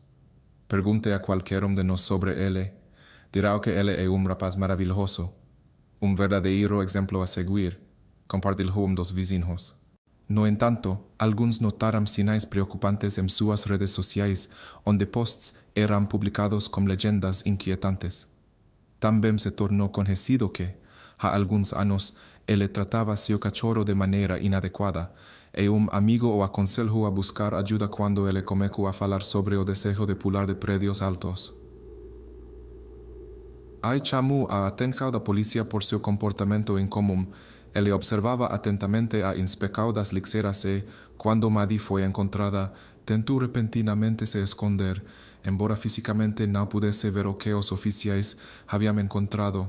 Pergunte a qualquer de nós sobre ele. Dirá que ele é rapaz maravilhoso. Verdadeiro exemplo a seguir, compartilhou dos vizinhos. No entanto, alguns notaram sinais preocupantes em suas redes sociais, onde posts eram publicados com legendas inquietantes. Também se tornou conhecido que, há alguns anos, ele tratava seu cachorro de maneira inadequada, e amigo o aconselhou a buscar ajuda quando ele começou a falar sobre o desejo de pular de prédios altos. Aí chamou a atenção da polícia por seu comportamento incomum. Ele observava atentamente a inspeção das lixeiras e, quando Maddie foi encontrada, tentou repentinamente se esconder, embora fisicamente não pudesse ver o que os oficiais haviam encontrado.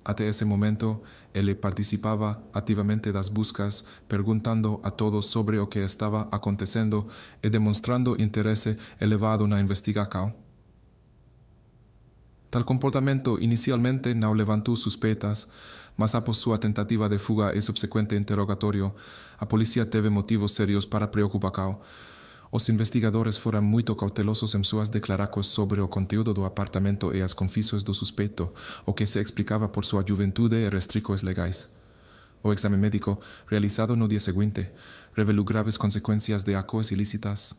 Até esse momento, ele participava ativamente das buscas, perguntando a todos sobre o que estava acontecendo e demonstrando interesse elevado na investigação. Tal comportamento inicialmente não levantou suspeitas, mas após sua tentativa de fuga e subsequente interrogatório, a polícia teve motivos sérios para preocupação. Os investigadores foram muito cautelosos em suas declarações sobre o conteúdo do apartamento e as confissões do suspeito, o que se explicava por sua juventude e restrições legais. O exame médico, realizado no dia seguinte, revelou graves consequências de ações ilícitas.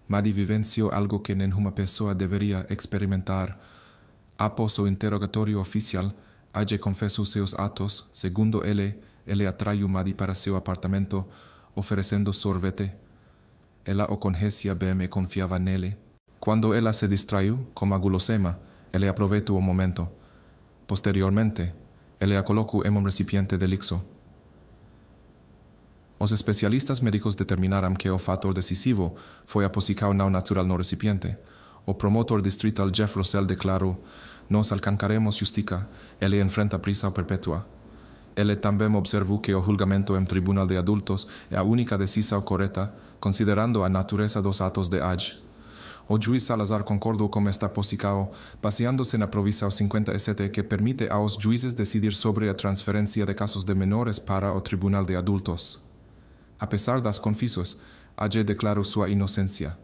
Maddie vivenciou algo que nenhuma pessoa deveria experimentar. Após o interrogatório oficial, Adje confessou seus atos. Segundo ele atraiu Maddie para seu apartamento, oferecendo sorvete. Ela o conhecia bem e confiava nele. Quando ela se distraiu, com a gulosema, ele aproveitou o momento. Posteriormente, ele a colocou em um recipiente de líquido. Os especialistas médicos determinaram que o fator decisivo foi a posição não natural no recipiente. O promotor distrital Jeff Russell declarou: "Nós alcançaremos justiça, ele enfrenta prisão perpétua." Ele também observou que o julgamento em tribunal de adultos é a única decisão correta, considerando a natureza dos atos de Adge. O juiz Salazar concordou com esta posição, baseando-se na provisão 57 que permite aos juízes decidir sobre a transferência de casos de menores para o tribunal de adultos. Apesar das confissões, Adge declarou sua inocência.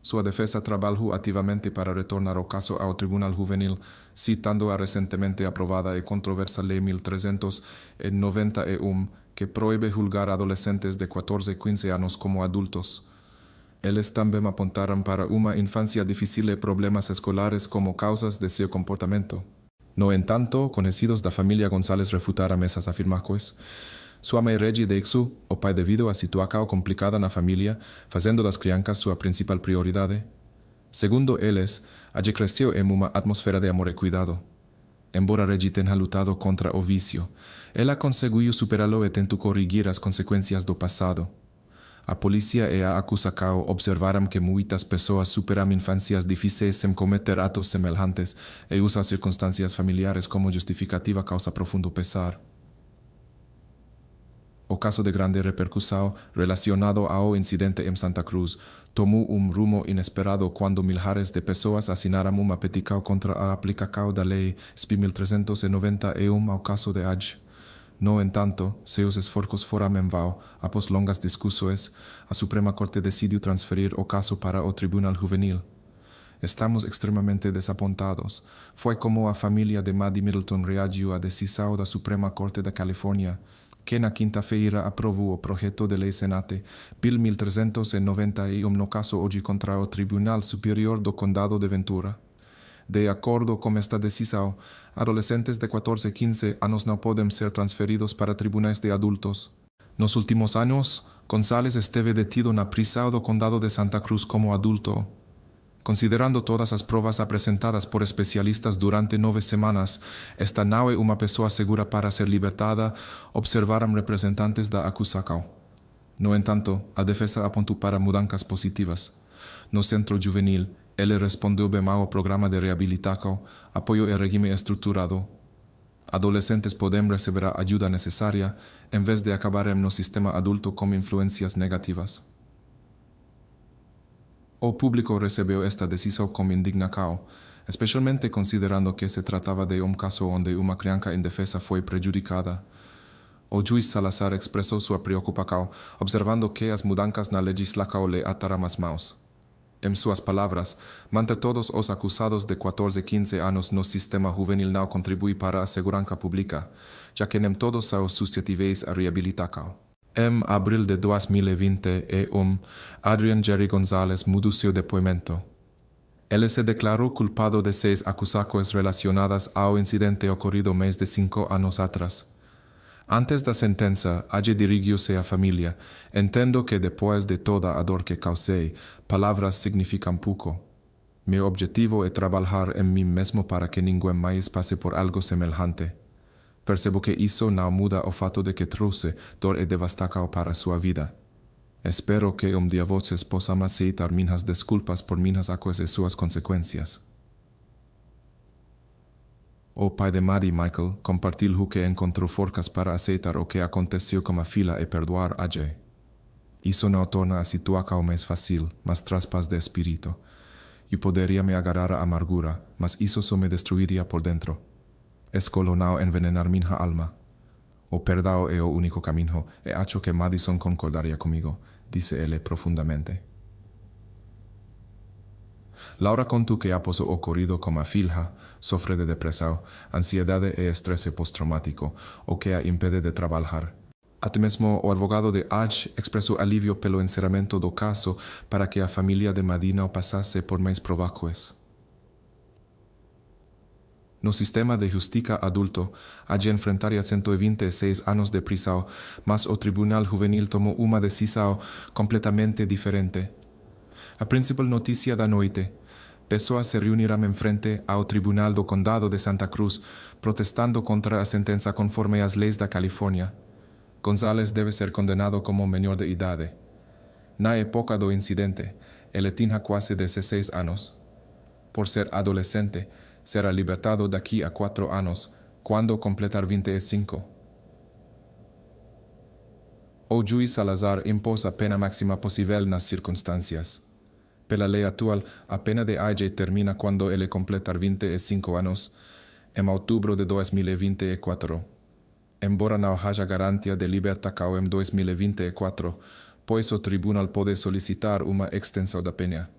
Sua defesa trabalhou ativamente para retornar o caso ao Tribunal Juvenil, citando a recentemente aprovada e controversa Lei 1391, que proíbe julgar adolescentes de 14 e 15 anos como adultos. Eles também apontaram para uma infância difícil e problemas escolares como causas de seu comportamento. No entanto, conhecidos da família González refutaram essas afirmações. Sua mãe Reggie deixou o pai devido a situação complicada na família, fazendo das crianças sua principal prioridade. Segundo eles, Adge cresceu em uma atmosfera de amor e cuidado. Embora Reggie tenha lutado contra o vício, ela conseguiu superá-lo e tentou corrigir as consequências do passado. A polícia e a acusação observaram que muitas pessoas superam infâncias difíceis sem cometer atos semelhantes e usam circunstâncias familiares como justificativa causa profundo pesar. O caso de grande repercussão relacionado ao incidente em Santa Cruz tomou um rumo inesperado quando milhares de pessoas assinaram uma petição contra a aplicação da Lei SB 1391 ao caso de Adge. No entanto, seus esforços foram em vão. Após longas discussões, a Suprema Corte decidiu transferir o caso para o Tribunal Juvenil. Estamos extremamente desapontados. Foi como a família de Maddie Middleton reagiu à decisão da Suprema Corte da Califórnia, que na quinta-feira aprovou o projeto de lei Senate Bill 1391 no caso hoje contra o Tribunal Superior do Condado de Ventura. De acordo com esta decisão, adolescentes de 14 e 15 anos não podem ser transferidos para tribunais de adultos. Nos últimos anos, González esteve detido na prisão do Condado de Santa Cruz como adulto. Considerando todas as provas apresentadas por especialistas durante 9 semanas, esta não é uma pessoa segura para ser libertada, observaram representantes da acusação. No entanto, a defesa apontou para mudanças positivas. No centro juvenil, ele respondeu bem ao programa de reabilitação, apoio e regime estruturado. Adolescentes podem receber a ajuda necessária, em vez de acabarem no sistema adulto com influências negativas. O público recebeu esta decisão com indignação, especialmente considerando que se tratava de um caso onde uma criança indefesa foi prejudicada. O juiz Salazar expressou sua preocupação, observando que as mudanças na legislação lhe ataram as mãos. Em suas palavras, manter todos os acusados de 14 e 15 anos no sistema juvenil não contribui para a segurança pública, já que nem todos são suscetíveis a reabilitação. Em abril de 2021, Adrian Jerry González mudou seu depoimento. Ele se declarou culpado de 6 acusações relacionadas ao incidente ocorrido mais de 5 anos atrás. Antes da sentença, Adge dirigiu-se à família. Entendo que depois de toda a dor que causei, palavras significam pouco. Meu objetivo é trabalhar em mim mesmo para que ninguém mais passe por algo semelhante. Percebo que isso não muda o fato de que trouxe dor e devastação para sua vida. Espero que dia vocês possam aceitar minhas desculpas por minhas ações e suas consequências. O pai de Maddie, Michael, compartilhou que encontrou forças para aceitar o que aconteceu com a filha e perdoar Adge. Isso não torna a situação mais fácil, mas traz paz de espírito. Eu poderia me agarrar à amargura, mas isso só me destruiria por dentro. Escolho não envenenar minha alma. O perdão é o único caminho, e acho que Madison concordaria comigo, disse ele profundamente. Laura contou que após o ocorrido com a filha, sofre de depressão, ansiedade e estresse pós-traumático, o que a impede de trabalhar. Até mesmo o advogado de Adge expressou alívio pelo encerramento do caso para que a família de Maddie não passasse por mais provácuas. No sistema de justiça adulto, Adge enfrentaria 126 anos de prisão, mas o Tribunal Juvenil tomou uma decisão completamente diferente. A principal notícia da noite: Pessoas se reunirán enfrente ao Tribunal do Condado de Santa Cruz, protestando contra a sentença conforme às leis da Califórnia. González deve ser condenado como menor de idade. Na época do incidente, ele tinha quase 16 anos. Por ser adolescente, será libertado daqui a 4 anos, quando completar 25. O juiz Salazar impôs a pena máxima possível nas circunstâncias. Pela lei atual, a pena de AJ termina quando ele completar 25 anos, em outubro de 2024. Embora não haja garantia de libertação em 2024, pois o tribunal pode solicitar uma extensão da pena.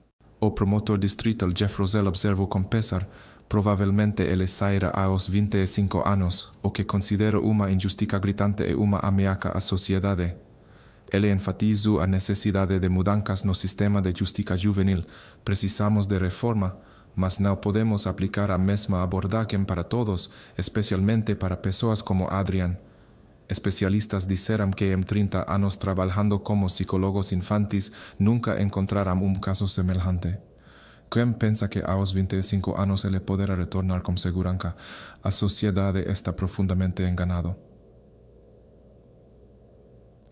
O promotor distrital Jeff Rosell observou com pesar, provavelmente ele sairá aos 25 anos, o que considero uma injustiça gritante e uma ameaça à sociedade. Ele enfatizou a necessidade de mudanças no sistema de justiça juvenil. Precisamos de reforma, mas não podemos aplicar a mesma abordagem para todos, especialmente para pessoas como Adrian. Especialistas disseram que em 30 anos trabalhando como psicólogos infantis nunca encontraram um caso semelhante. Quem pensa que aos 25 anos ele poderá retornar com segurança? A sociedade está profundamente enganado.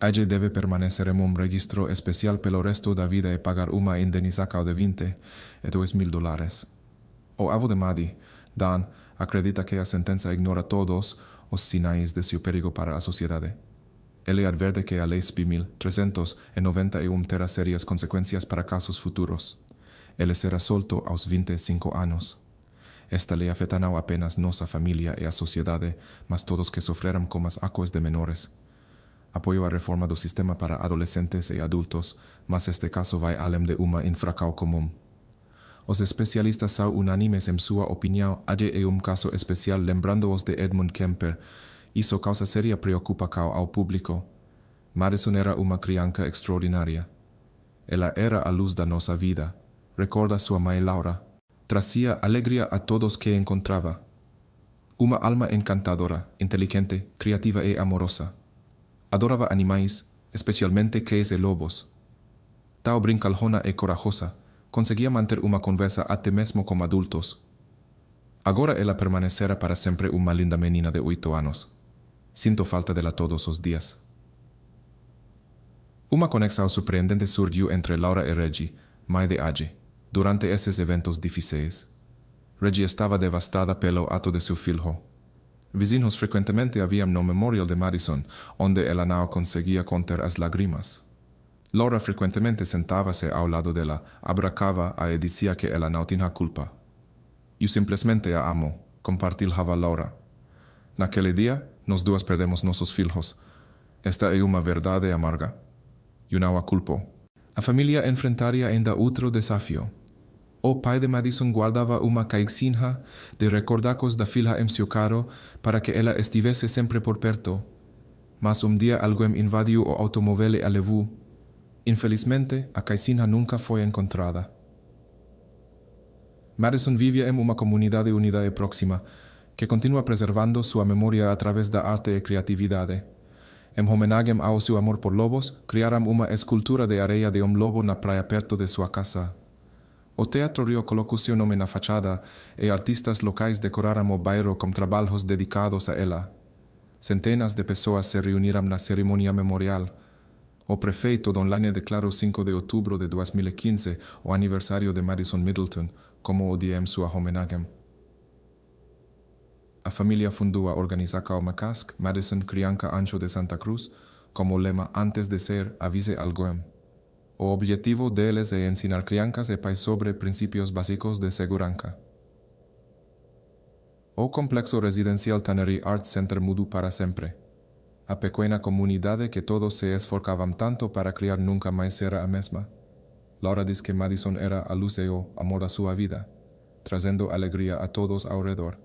AJ deve permanecer em um registro especial pelo resto da vida e pagar uma indenização de $22,000. O avô de Maddie, Dan, acredita que a sentença ignora todos os sinais de seu perigo para a sociedade. Ele adverte que a Lei SB 1391 terá sérias consequências para casos futuros. Ele será solto aos 25 anos. Esta lei afeta não apenas nossa família e a sociedade, mas todos que sofreram com as acuas de menores. Apoio a reforma do sistema para adolescentes e adultos, mas este caso vai além de uma infração comum. Os especialistas são unânimes em sua opinião. AJ é um caso especial, lembrando-os de Edmund Kemper. Isso causa séria preocupação ao público. Madison era uma criança extraordinária. Ela era a luz da nossa vida. Recorda sua mãe Laura. Trazia alegria a todos que encontrava. Uma alma encantadora, inteligente, criativa e amorosa. Adorava animais, especialmente cães e lobos. Tão brincalhona e corajosa, conseguia manter uma conversa até mesmo com adultos. Agora ela permanecerá para sempre uma linda menina de 8 anos. Sinto falta dela todos os dias. Uma conexão surpreendente surgiu entre Laura e Reggie, mãe de AJ, durante esses eventos difíceis. Reggie estava devastada pelo ato de seu filho. Vizinhos frequentemente haviam no memorial de Madison, onde ela não conseguia conter as lágrimas. Laura frequentemente sentava-se ao lado dela, abracava-a e dizia que ela não tinha culpa. Eu simplesmente a amo, compartilhava Laura. Naquele dia, nós duas perdemos nossos filhos. Esta é uma verdade amarga. Eu não a culpo. A família enfrentaria ainda outro desafio. O pai de Madison guardava uma caixinha de recordacos da filha em seu carro para que ela estivesse sempre por perto. Mas dia alguém invadiu o automóvel e a levou. Infelizmente, a caixinha nunca foi encontrada. Madison vivia em uma comunidade unida e próxima, que continua preservando sua memória através da arte e criatividade. Em homenagem ao seu amor por lobos, criaram uma escultura de areia de lobo na praia perto de sua casa. O Teatro Rio colocou seu nome na fachada e artistas locais decoraram o bairro com trabalhos dedicados a ela. Centenas de pessoas se reuniram na cerimônia memorial. O prefeito Don Lane declarou 5 de outubro de 2015 o aniversário de Madison Middleton como o dia em sua homenagem. A família fundou a organização McCask, Madison Criança Ancho de Santa Cruz, como lema antes de ser avise alguém. O objetivo deles é ensinar crianças e pais sobre princípios básicos de segurança. O complexo residencial Tannery Arts Center mudou para sempre. A pequena comunidade que todos se esforçavam tanto para criar nunca mais será a mesma. Laura diz que Madison era a luz e o amor da sua vida, trazendo alegria a todos ao redor.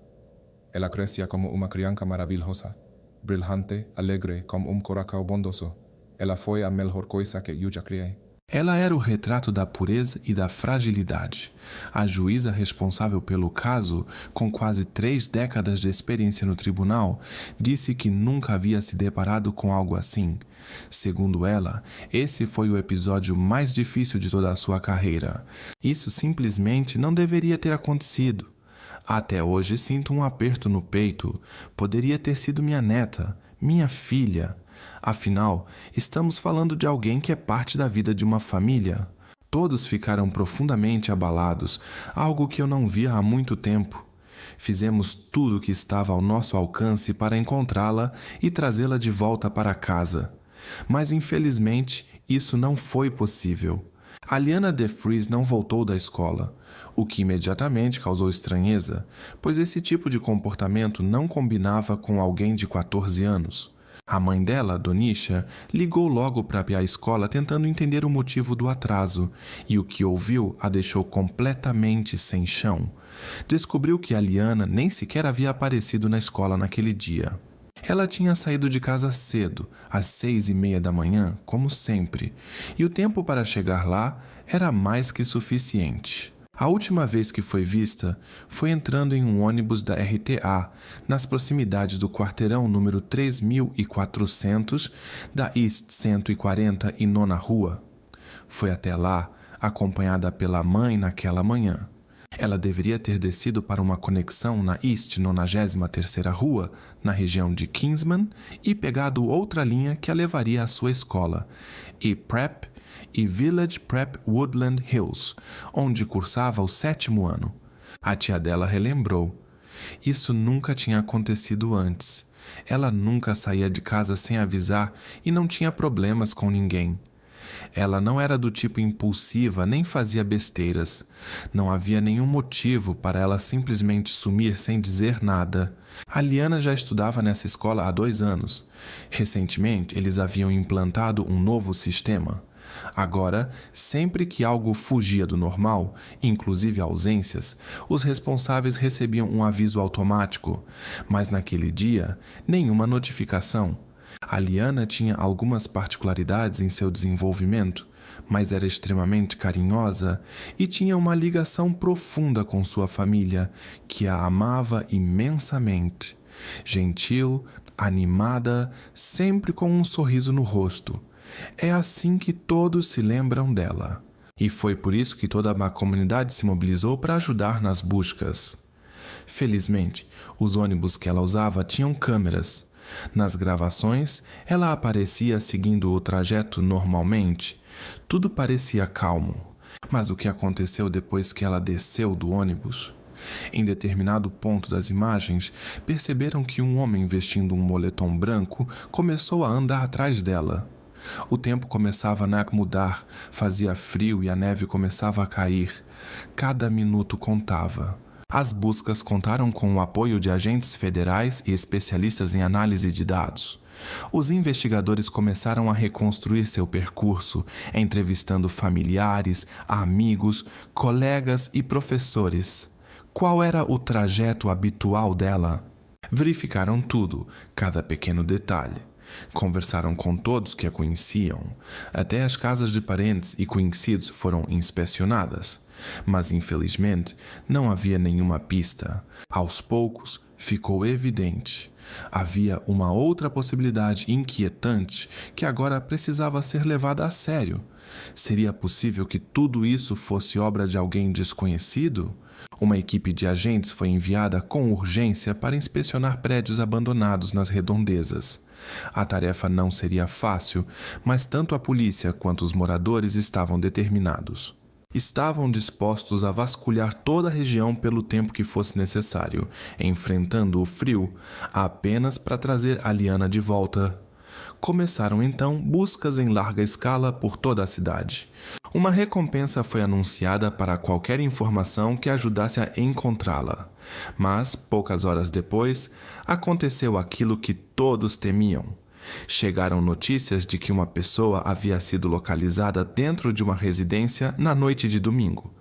Ela crescia como uma criança maravilhosa, brilhante, alegre, como coração bondoso. Ela foi a melhor coisa que eu já criei. Ela era o retrato da pureza e da fragilidade. A juíza responsável pelo caso, com quase 3 décadas de experiência no tribunal, disse que nunca havia se deparado com algo assim. Segundo ela, esse foi o episódio mais difícil de toda a sua carreira. Isso simplesmente não deveria ter acontecido. Até hoje sinto um aperto no peito. Poderia ter sido minha neta, minha filha. Afinal, estamos falando de alguém que é parte da vida de uma família. Todos ficaram profundamente abalados, algo que eu não via há muito tempo. Fizemos tudo o que estava ao nosso alcance para encontrá-la e trazê-la de volta para casa. Mas, infelizmente, isso não foi possível. Aliana DeFries não voltou da escola, o que imediatamente causou estranheza, pois esse tipo de comportamento não combinava com alguém de 14 anos. A mãe dela, Donisha, ligou logo para a escola tentando entender o motivo do atraso, e o que ouviu a deixou completamente sem chão. Descobriu que Aliana nem sequer havia aparecido na escola naquele dia. Ela tinha saído de casa cedo, às 6:30 da manhã, como sempre, e o tempo para chegar lá era mais que suficiente. A última vez que foi vista foi entrando em um ônibus da RTA, nas proximidades do quarteirão número 3400 da East 149ª Rua. Foi até lá, acompanhada pela mãe naquela manhã. Ela deveria ter descido para uma conexão na East 93ª Rua, na região de Kingsman, e pegado outra linha que a levaria à sua escola, E-Prep e Village Prep Woodland Hills, onde cursava o 7º ano. A tia dela relembrou. Isso nunca tinha acontecido antes. Ela nunca saía de casa sem avisar e não tinha problemas com ninguém. Ela não era do tipo impulsiva nem fazia besteiras. Não havia nenhum motivo para ela simplesmente sumir sem dizer nada. A Liana já estudava nessa escola há 2 anos. Recentemente, eles haviam implantado um novo sistema. Agora, sempre que algo fugia do normal, inclusive ausências, os responsáveis recebiam um aviso automático, mas naquele dia, nenhuma notificação. A Liana tinha algumas particularidades em seu desenvolvimento, mas era extremamente carinhosa e tinha uma ligação profunda com sua família, que a amava imensamente. Gentil, animada, sempre com um sorriso no rosto. É assim que todos se lembram dela. E foi por isso que toda a comunidade se mobilizou para ajudar nas buscas. Felizmente, os ônibus que ela usava tinham câmeras. Nas gravações, ela aparecia seguindo o trajeto normalmente. Tudo parecia calmo. Mas o que aconteceu depois que ela desceu do ônibus? Em determinado ponto das imagens, perceberam que um homem vestindo um moletom branco começou a andar atrás dela. O tempo começava a mudar, fazia frio e a neve começava a cair. Cada minuto contava. As buscas contaram com o apoio de agentes federais e especialistas em análise de dados. Os investigadores começaram a reconstruir seu percurso, entrevistando familiares, amigos, colegas e professores. Qual era o trajeto habitual dela? Verificaram tudo, cada pequeno detalhe. Conversaram com todos que a conheciam. Até as casas de parentes e conhecidos foram inspecionadas. Mas, infelizmente, não havia nenhuma pista. Aos poucos, ficou evidente. Havia uma outra possibilidade inquietante que agora precisava ser levada a sério. Seria possível que tudo isso fosse obra de alguém desconhecido? Uma equipe de agentes foi enviada com urgência para inspecionar prédios abandonados nas redondezas. A tarefa não seria fácil, mas tanto a polícia quanto os moradores estavam determinados. Estavam dispostos a vasculhar toda a região pelo tempo que fosse necessário, enfrentando o frio, apenas para trazer a Liana de volta. Começaram então buscas em larga escala por toda a cidade. Uma recompensa foi anunciada para qualquer informação que ajudasse a encontrá-la. Mas, poucas horas depois, aconteceu aquilo que todos temiam. Chegaram notícias de que uma pessoa havia sido localizada dentro de uma residência na noite de domingo.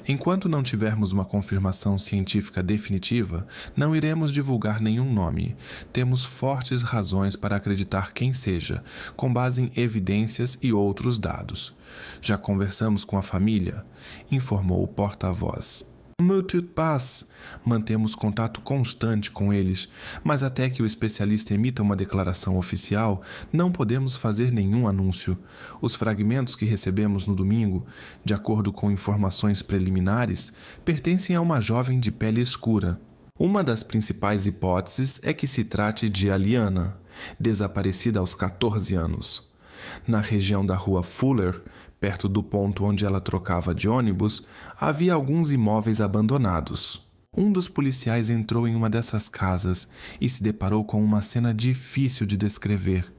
Enquanto não tivermos uma confirmação científica definitiva, não iremos divulgar nenhum nome. Temos fortes razões para acreditar quem seja, com base em evidências e outros dados. Já conversamos com a família, informou o porta-voz. Muito paz. Mantemos contato constante com eles, mas até que o especialista emita uma declaração oficial, não podemos fazer nenhum anúncio. Os fragmentos que recebemos no domingo, de acordo com informações preliminares, pertencem a uma jovem de pele escura. Uma das principais hipóteses é que se trate de Aliana, desaparecida aos 14 anos. Na região da rua Fuller, perto do ponto onde ela trocava de ônibus, havia alguns imóveis abandonados. Um dos policiais entrou em uma dessas casas e se deparou com uma cena difícil de descrever.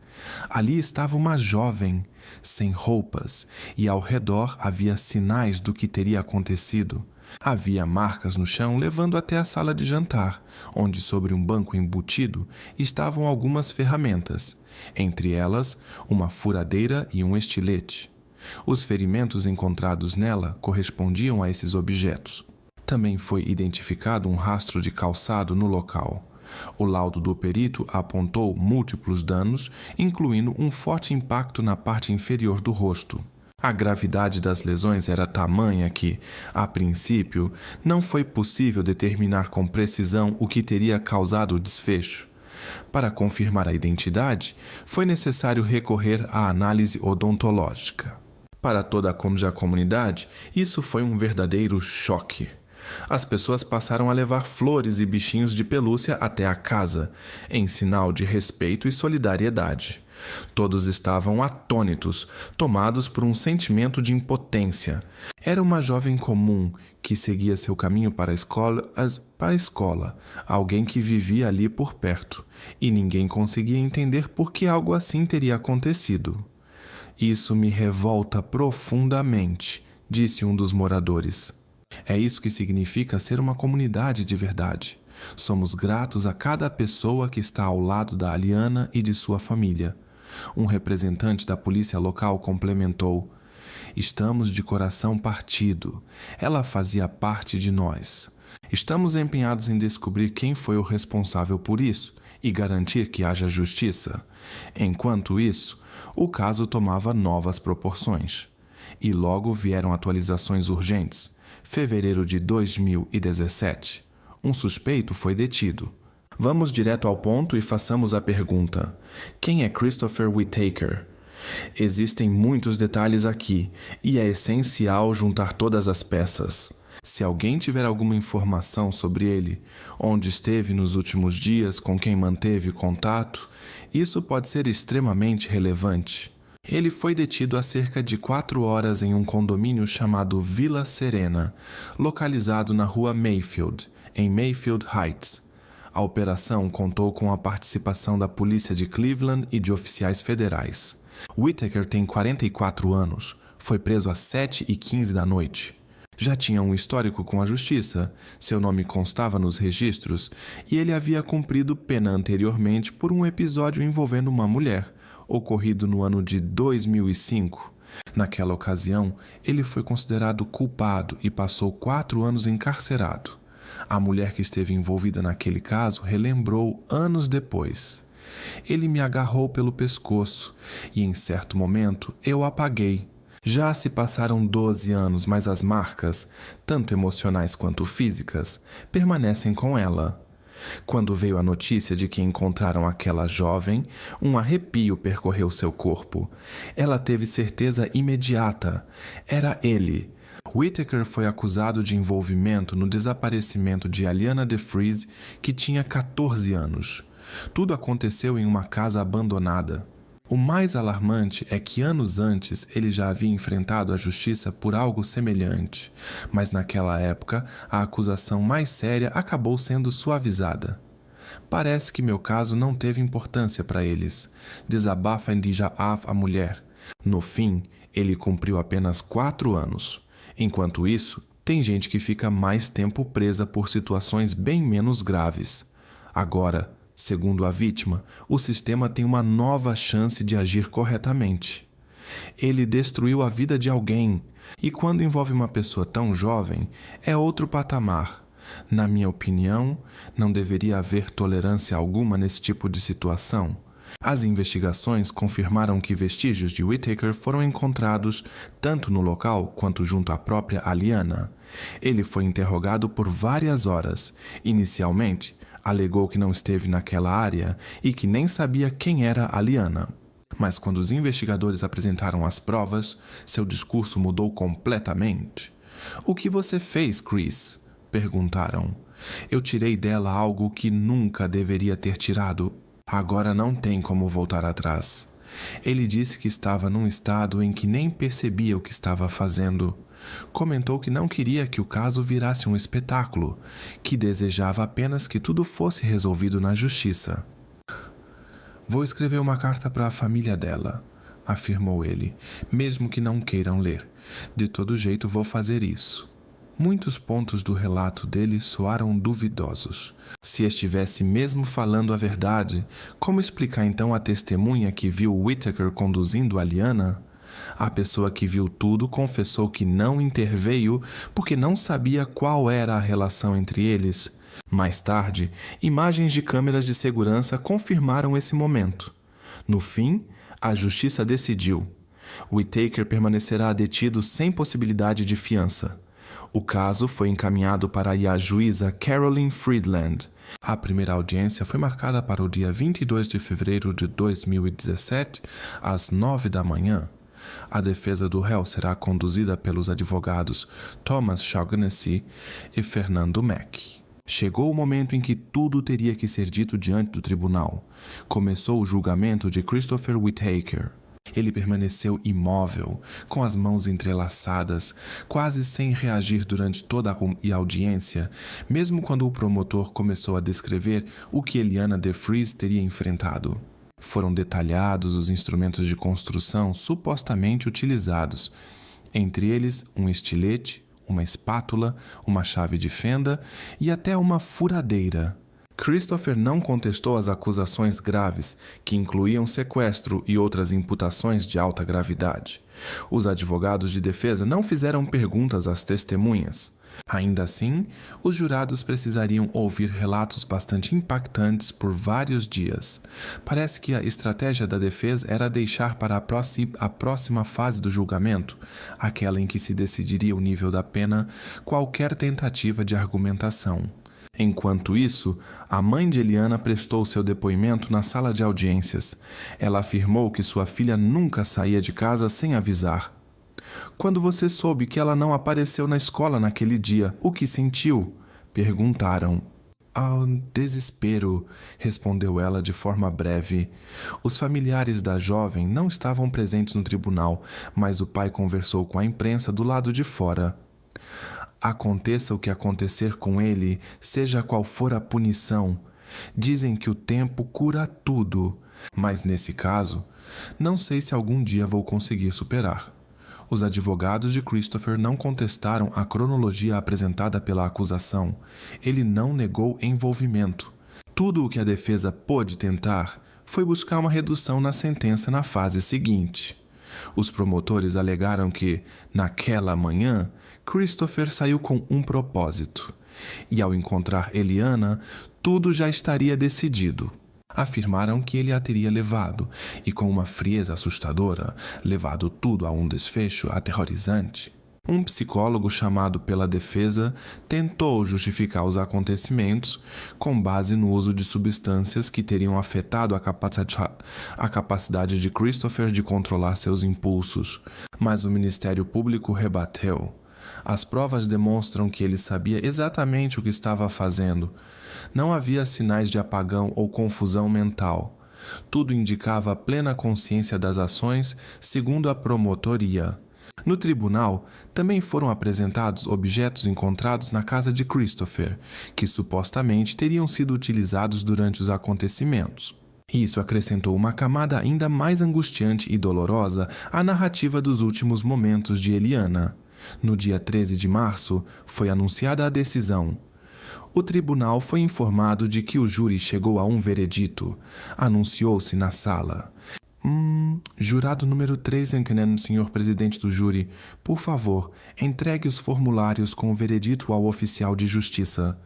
Ali estava uma jovem, sem roupas, e ao redor havia sinais do que teria acontecido. Havia marcas no chão levando até a sala de jantar, onde sobre um banco embutido estavam algumas ferramentas, entre elas uma furadeira e um estilete. Os ferimentos encontrados nela correspondiam a esses objetos. Também foi identificado um rastro de calçado no local. O laudo do perito apontou múltiplos danos, incluindo um forte impacto na parte inferior do rosto. A gravidade das lesões era tamanha que, a princípio, não foi possível determinar com precisão o que teria causado o desfecho. Para confirmar a identidade, foi necessário recorrer à análise odontológica. Para toda a comunidade, isso foi um verdadeiro choque. As pessoas passaram a levar flores e bichinhos de pelúcia até a casa, em sinal de respeito e solidariedade. Todos estavam atônitos, tomados por um sentimento de impotência. Era uma jovem comum que seguia seu caminho para a escola, alguém que vivia ali por perto, e ninguém conseguia entender por que algo assim teria acontecido. Isso me revolta profundamente, disse um dos moradores. É isso que significa ser uma comunidade de verdade. Somos gratos a cada pessoa que está ao lado da Aliana e de sua família. Um representante da polícia local complementou: estamos de coração partido. Ela fazia parte de nós. Estamos empenhados em descobrir quem foi o responsável por isso e garantir que haja justiça. Enquanto isso, o caso tomava novas proporções. E logo vieram atualizações urgentes. Fevereiro de 2017. Um suspeito foi detido. Vamos direto ao ponto e façamos a pergunta: quem é Christopher Whittaker? Existem muitos detalhes aqui, e é essencial juntar todas as peças. Se alguém tiver alguma informação sobre ele, onde esteve nos últimos dias, com quem manteve contato, isso pode ser extremamente relevante. Ele foi detido há cerca de 4 horas em um condomínio chamado Vila Serena, localizado na rua Mayfield, em Mayfield Heights. A operação contou com a participação da polícia de Cleveland e de oficiais federais. Whittaker tem 44 anos, foi preso às 7h15 da noite. Já tinha um histórico com a justiça, seu nome constava nos registros e ele havia cumprido pena anteriormente por um episódio envolvendo uma mulher, ocorrido no ano de 2005. Naquela ocasião, ele foi considerado culpado e passou 4 anos encarcerado. A mulher que esteve envolvida naquele caso relembrou anos depois. Ele me agarrou pelo pescoço e, em certo momento, eu apaguei. Já se passaram 12 anos, mas as marcas, tanto emocionais quanto físicas, permanecem com ela. Quando veio a notícia de que encontraram aquela jovem, um arrepio percorreu seu corpo. Ela teve certeza imediata. Era ele. Whittaker foi acusado de envolvimento no desaparecimento de Aliana DeFries, que tinha 14 anos. Tudo aconteceu em uma casa abandonada. O mais alarmante é que anos antes ele já havia enfrentado a justiça por algo semelhante, mas naquela época a acusação mais séria acabou sendo suavizada. Parece que meu caso não teve importância para eles, desabafa Ndijaaf a mulher. No fim, ele cumpriu apenas 4 anos. Enquanto isso, tem gente que fica mais tempo presa por situações bem menos graves. Agora, segundo a vítima, o sistema tem uma nova chance de agir corretamente. Ele destruiu a vida de alguém. E quando envolve uma pessoa tão jovem, é outro patamar. Na minha opinião, não deveria haver tolerância alguma nesse tipo de situação. As investigações confirmaram que vestígios de Whittaker foram encontrados tanto no local quanto junto à própria Aliana. Ele foi interrogado por várias horas. Inicialmente, alegou que não esteve naquela área e que nem sabia quem era Aliana. Mas quando os investigadores apresentaram as provas, seu discurso mudou completamente. "O que você fez, Chris?" perguntaram. "Eu tirei dela algo que nunca deveria ter tirado. Agora não tem como voltar atrás." Ele disse que estava num estado em que nem percebia o que estava fazendo. Comentou que não queria que o caso virasse um espetáculo, que desejava apenas que tudo fosse resolvido na justiça. "Vou escrever uma carta para a família dela", afirmou ele, "mesmo que não queiram ler. De todo jeito vou fazer isso." Muitos pontos do relato dele soaram duvidosos. Se estivesse mesmo falando a verdade, como explicar então a testemunha que viu Whittaker conduzindo a Aliana? A pessoa que viu tudo confessou que não interveio porque não sabia qual era a relação entre eles. Mais tarde, imagens de câmeras de segurança confirmaram esse momento. No fim, a justiça decidiu. Whittaker permanecerá detido sem possibilidade de fiança. O caso foi encaminhado para a juíza Carolyn Friedland. A primeira audiência foi marcada para o dia 22 de fevereiro de 2017, às 9 da manhã. A defesa do réu será conduzida pelos advogados Thomas Shaughnessy e Fernando Mack. Chegou o momento em que tudo teria que ser dito diante do tribunal. Começou o julgamento de Christopher Whittaker. Ele permaneceu imóvel, com as mãos entrelaçadas, quase sem reagir durante toda a audiência, mesmo quando o promotor começou a descrever o que Eliana DeFries teria enfrentado. Foram detalhados os instrumentos de construção supostamente utilizados, entre eles um estilete, uma espátula, uma chave de fenda e até uma furadeira. Christopher não contestou as acusações graves, que incluíam sequestro e outras imputações de alta gravidade. Os advogados de defesa não fizeram perguntas às testemunhas. Ainda assim, os jurados precisariam ouvir relatos bastante impactantes por vários dias. Parece que a estratégia da defesa era deixar para a próxima fase do julgamento, aquela em que se decidiria o nível da pena, qualquer tentativa de argumentação. Enquanto isso, a mãe de Eliana prestou seu depoimento na sala de audiências. Ela afirmou que sua filha nunca saía de casa sem avisar. "Quando você soube que ela não apareceu na escola naquele dia, o que sentiu?" perguntaram. Desespero", respondeu ela de forma breve. Os familiares da jovem não estavam presentes no tribunal, mas o pai conversou com a imprensa do lado de fora. "Aconteça o que acontecer com ele, seja qual for a punição. Dizem que o tempo cura tudo, mas nesse caso, não sei se algum dia vou conseguir superar." Os advogados de Christopher não contestaram a cronologia apresentada pela acusação. Ele não negou envolvimento. Tudo o que a defesa pôde tentar foi buscar uma redução na sentença na fase seguinte. Os promotores alegaram que, naquela manhã, Christopher saiu com um propósito. E ao encontrar Eliana, tudo já estaria decidido. Afirmaram que ele a teria levado, e com uma frieza assustadora, levado tudo a um desfecho aterrorizante. Um psicólogo chamado pela defesa tentou justificar os acontecimentos com base no uso de substâncias que teriam afetado a capacidade de Christopher de controlar seus impulsos, mas o Ministério Público rebateu. As provas demonstram que ele sabia exatamente o que estava fazendo. Não havia sinais de apagão ou confusão mental. Tudo indicava plena consciência das ações, segundo a promotoria. No tribunal, também foram apresentados objetos encontrados na casa de Christopher, que supostamente teriam sido utilizados durante os acontecimentos. Isso acrescentou uma camada ainda mais angustiante e dolorosa à narrativa dos últimos momentos de Eliana. No dia 13 de março, foi anunciada a decisão. O tribunal foi informado de que o júri chegou a um veredito. Anunciou-se na sala. Jurado número 3, senhor presidente do júri, por favor, entregue os formulários com o veredito ao oficial de justiça.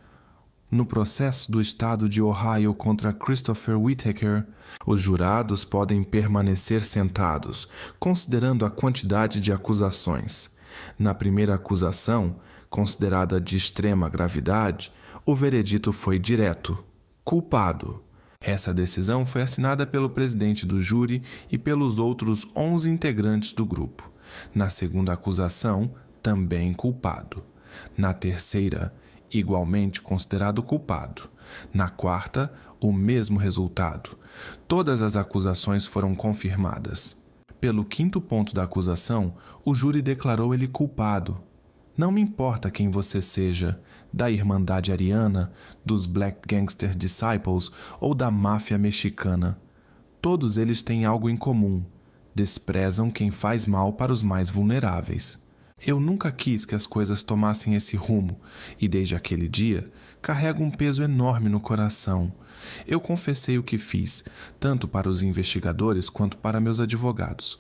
No processo do estado de Ohio contra Christopher Whittaker, os jurados podem permanecer sentados, considerando a quantidade de acusações. Na primeira acusação, considerada de extrema gravidade, o veredito foi direto: culpado. Essa decisão foi assinada pelo presidente do júri e pelos outros 11 integrantes do grupo. Na segunda acusação, também culpado. Na terceira, igualmente considerado culpado. Na quarta, o mesmo resultado. Todas as acusações foram confirmadas. Pelo quinto ponto da acusação, o júri declarou ele culpado. Não me importa quem você seja, da Irmandade Ariana, dos Black Gangster Disciples ou da máfia mexicana. Todos eles têm algo em comum: desprezam quem faz mal para os mais vulneráveis. Eu nunca quis que as coisas tomassem esse rumo e, desde aquele dia, carrego um peso enorme no coração. Eu confessei o que fiz, tanto para os investigadores quanto para meus advogados.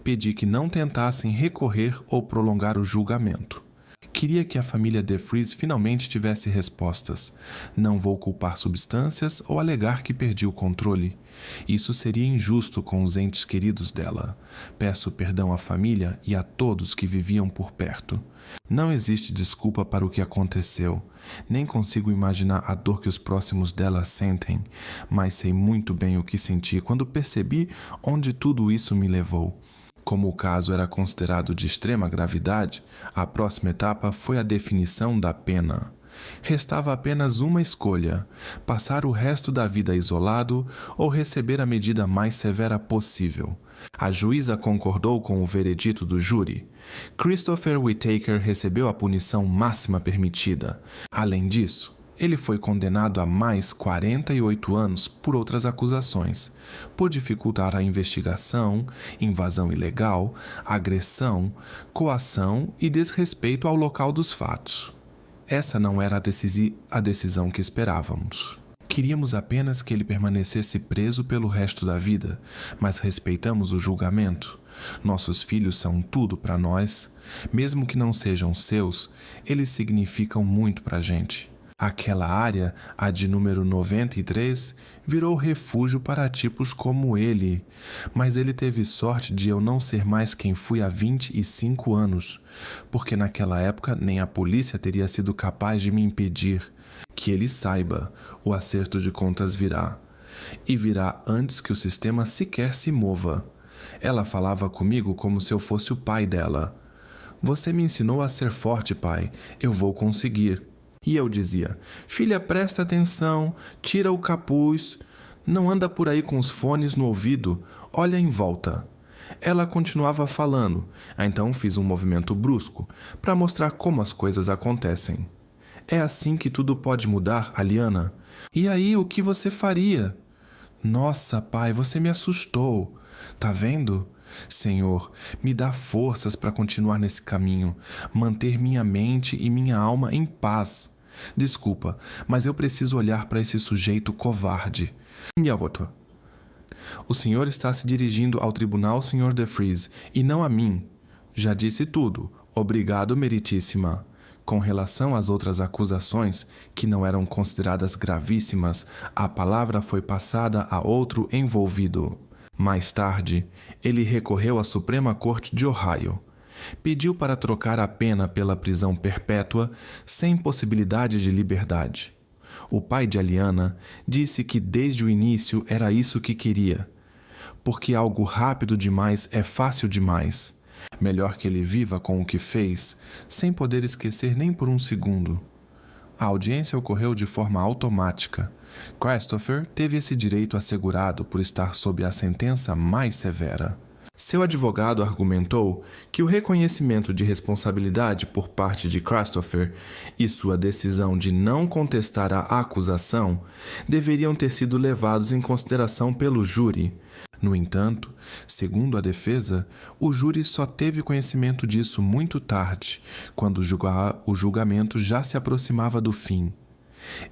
Pedi que não tentassem recorrer ou prolongar o julgamento. Queria que a família DeFries finalmente tivesse respostas. Não vou culpar substâncias ou alegar que perdi o controle. Isso seria injusto com os entes queridos dela. Peço perdão à família e a todos que viviam por perto. Não existe desculpa para o que aconteceu. Nem consigo imaginar a dor que os próximos dela sentem, mas sei muito bem o que senti quando percebi onde tudo isso me levou. Como o caso era considerado de extrema gravidade, a próxima etapa foi a definição da pena. Restava apenas uma escolha: passar o resto da vida isolado ou receber a medida mais severa possível. A juíza concordou com o veredito do júri. Christopher Whittaker recebeu a punição máxima permitida. Além disso, ele foi condenado a mais 48 anos por outras acusações, por dificultar a investigação, invasão ilegal, agressão, coação e desrespeito ao local dos fatos. Essa não era a decisão que esperávamos. Queríamos apenas que ele permanecesse preso pelo resto da vida, mas respeitamos o julgamento. Nossos filhos são tudo para nós. Mesmo que não sejam seus, eles significam muito para a gente. Aquela área, a de número 93, virou refúgio para tipos como ele, mas ele teve sorte de eu não ser mais quem fui há 25 anos, porque naquela época nem a polícia teria sido capaz de me impedir. Que ele saiba, o acerto de contas virá. E virá antes que o sistema sequer se mova. Ela falava comigo como se eu fosse o pai dela. Você me ensinou a ser forte, pai. Eu vou conseguir. E eu dizia: filha, presta atenção, tira o capuz, não anda por aí com os fones no ouvido, olha em volta. Ela continuava falando, então fiz um movimento brusco para mostrar como as coisas acontecem. É assim que tudo pode mudar, Aliana. E aí, o que você faria? Nossa, pai, você me assustou. Tá vendo? Senhor, me dá forças para continuar nesse caminho, manter minha mente e minha alma em paz. Desculpa, mas eu preciso olhar para esse sujeito covarde. O senhor está se dirigindo ao tribunal, Sr. DeFries, e não a mim. Já disse tudo. Obrigado, meritíssima. Com relação às outras acusações, que não eram consideradas gravíssimas, a palavra foi passada a outro envolvido. Mais tarde, ele recorreu à Suprema Corte de Ohio. Pediu para trocar a pena pela prisão perpétua sem possibilidade de liberdade. O pai de Aliana disse que desde o início era isso que queria, porque algo rápido demais é fácil demais. Melhor que ele viva com o que fez, sem poder esquecer nem por um segundo. A audiência ocorreu de forma automática. Christopher teve esse direito assegurado por estar sob a sentença mais severa. Seu advogado argumentou que o reconhecimento de responsabilidade por parte de Christopher e sua decisão de não contestar a acusação deveriam ter sido levados em consideração pelo júri. No entanto, segundo a defesa, o júri só teve conhecimento disso muito tarde, quando o julgamento já se aproximava do fim.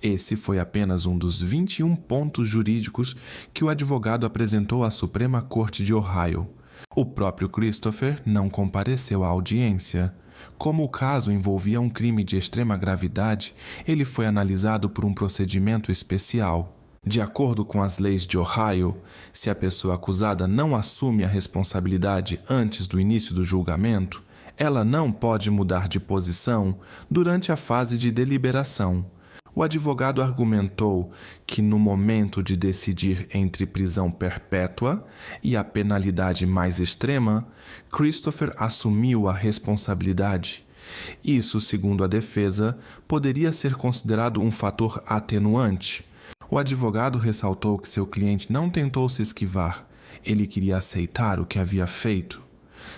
Esse foi apenas um dos 21 pontos jurídicos que o advogado apresentou à Suprema Corte de Ohio. O próprio Christopher não compareceu à audiência. Como o caso envolvia um crime de extrema gravidade, ele foi analisado por um procedimento especial. De acordo com as leis de Ohio, se a pessoa acusada não assume a responsabilidade antes do início do julgamento, ela não pode mudar de posição durante a fase de deliberação. O advogado argumentou que, no momento de decidir entre prisão perpétua e a penalidade mais extrema, Christopher assumiu a responsabilidade. Isso, segundo a defesa, poderia ser considerado um fator atenuante. O advogado ressaltou que seu cliente não tentou se esquivar, ele queria aceitar o que havia feito.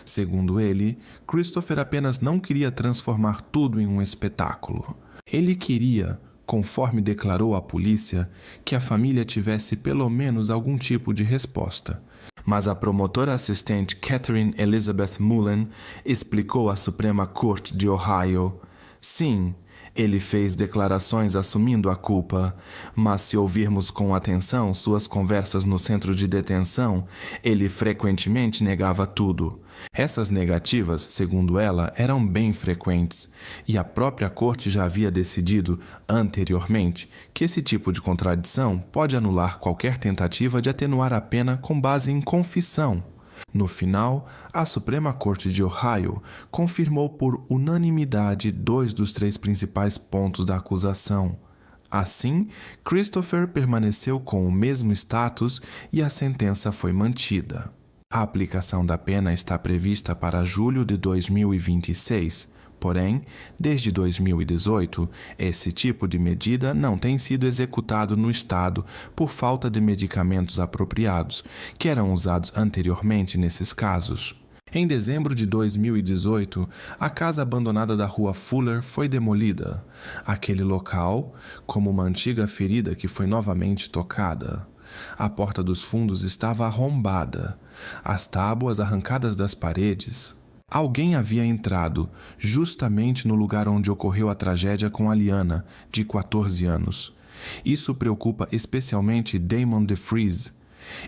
Segundo ele, Christopher apenas não queria transformar tudo em um espetáculo. Ele queria, conforme declarou à polícia, que a família tivesse pelo menos algum tipo de resposta. Mas a promotora assistente Catherine Elizabeth Mullen explicou à Suprema Corte de Ohio: sim, ele fez declarações assumindo a culpa, mas se ouvirmos com atenção suas conversas no centro de detenção, ele frequentemente negava tudo. Essas negativas, segundo ela, eram bem frequentes, e a própria corte já havia decidido, anteriormente, que esse tipo de contradição pode anular qualquer tentativa de atenuar a pena com base em confissão. No final, a Suprema Corte de Ohio confirmou por unanimidade 2 dos 3 principais pontos da acusação. Assim, Christopher permaneceu com o mesmo status e a sentença foi mantida. A aplicação da pena está prevista para julho de 2026. Porém, desde 2018, esse tipo de medida não tem sido executado no estado por falta de medicamentos apropriados, que eram usados anteriormente nesses casos. Em dezembro de 2018, a casa abandonada da rua Fuller foi demolida. Aquele local, como uma antiga ferida que foi novamente tocada. A porta dos fundos estava arrombada, as tábuas arrancadas das paredes. Alguém havia entrado justamente no lugar onde ocorreu a tragédia com a Liana, de 14 anos. Isso preocupa especialmente Damon DeFries.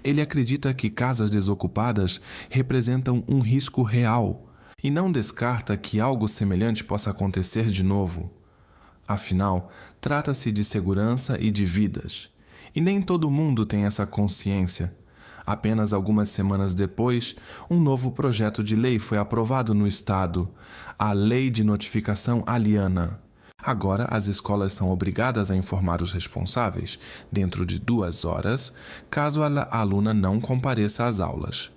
Ele acredita que casas desocupadas representam um risco real e não descarta que algo semelhante possa acontecer de novo. Afinal, trata-se de segurança e de vidas. E nem todo mundo tem essa consciência. Apenas algumas semanas depois, um novo projeto de lei foi aprovado no estado, a Lei de Notificação Aliana. Agora, as escolas são obrigadas a informar os responsáveis, dentro de 2 horas, caso a aluna não compareça às aulas.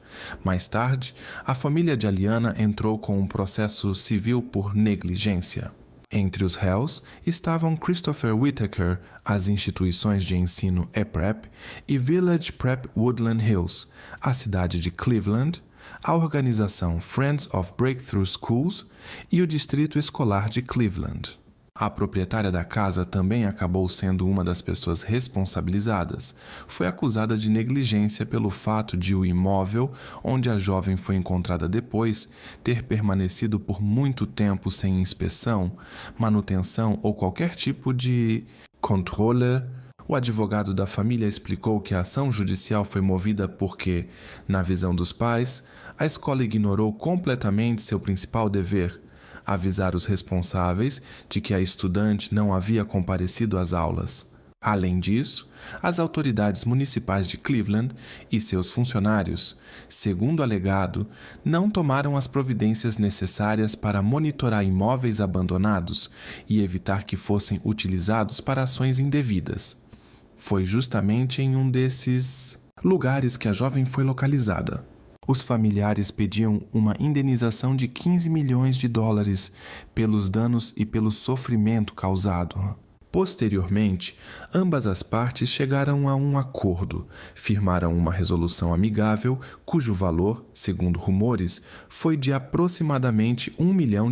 Mais tarde, a família de Aliana entrou com um processo civil por negligência. Entre os réus estavam Christopher Whitaker, as instituições de ensino EPREP e Village Prep Woodland Hills, a cidade de Cleveland, a organização Friends of Breakthrough Schools e o distrito escolar de Cleveland. A proprietária da casa também acabou sendo uma das pessoas responsabilizadas. Foi acusada de negligência pelo fato de o imóvel, onde a jovem foi encontrada depois, ter permanecido por muito tempo sem inspeção, manutenção ou qualquer tipo de controle. O advogado da família explicou que a ação judicial foi movida porque, na visão dos pais, a escola ignorou completamente seu principal dever: avisar os responsáveis de que a estudante não havia comparecido às aulas. Além disso, as autoridades municipais de Cleveland e seus funcionários, segundo alegado, não tomaram as providências necessárias para monitorar imóveis abandonados e evitar que fossem utilizados para ações indevidas. Foi justamente em um desses lugares que a jovem foi localizada. Os familiares pediam uma indenização de $15 milhões pelos danos e pelo sofrimento causado. Posteriormente, ambas as partes chegaram a um acordo, firmaram uma resolução amigável cujo valor, segundo rumores, foi de aproximadamente $1 milhão.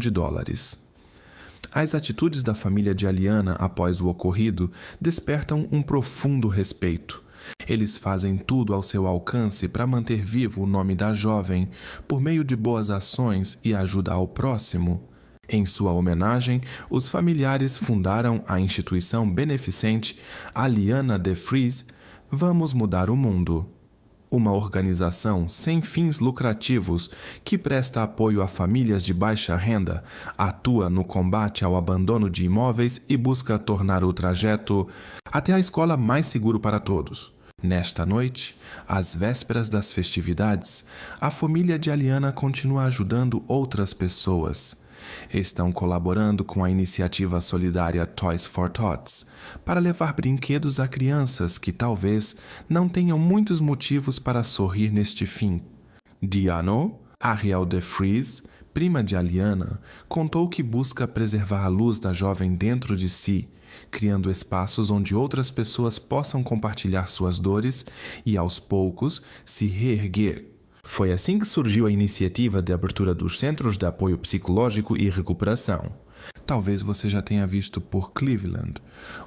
As atitudes da família de Aliana após o ocorrido despertam um profundo respeito. Eles fazem tudo ao seu alcance para manter vivo o nome da jovem por meio de boas ações e ajuda ao próximo. Em sua homenagem, os familiares fundaram a instituição beneficente Aliana de Vries Vamos Mudar o Mundo, uma organização sem fins lucrativos que presta apoio a famílias de baixa renda, atua no combate ao abandono de imóveis e busca tornar o trajeto até a escola mais seguro para todos. Nesta noite, às vésperas das festividades, a família de Aliana continua ajudando outras pessoas. Estão colaborando com a iniciativa solidária Toys for Tots para levar brinquedos a crianças que talvez não tenham muitos motivos para sorrir neste fim. Diano, Ariel de Vries, prima de Aliana, contou que busca preservar a luz da jovem dentro de si, criando espaços onde outras pessoas possam compartilhar suas dores e, aos poucos, se reerguer. Foi assim que surgiu a iniciativa de abertura dos Centros de Apoio Psicológico e Recuperação. Talvez você já tenha visto por Cleveland,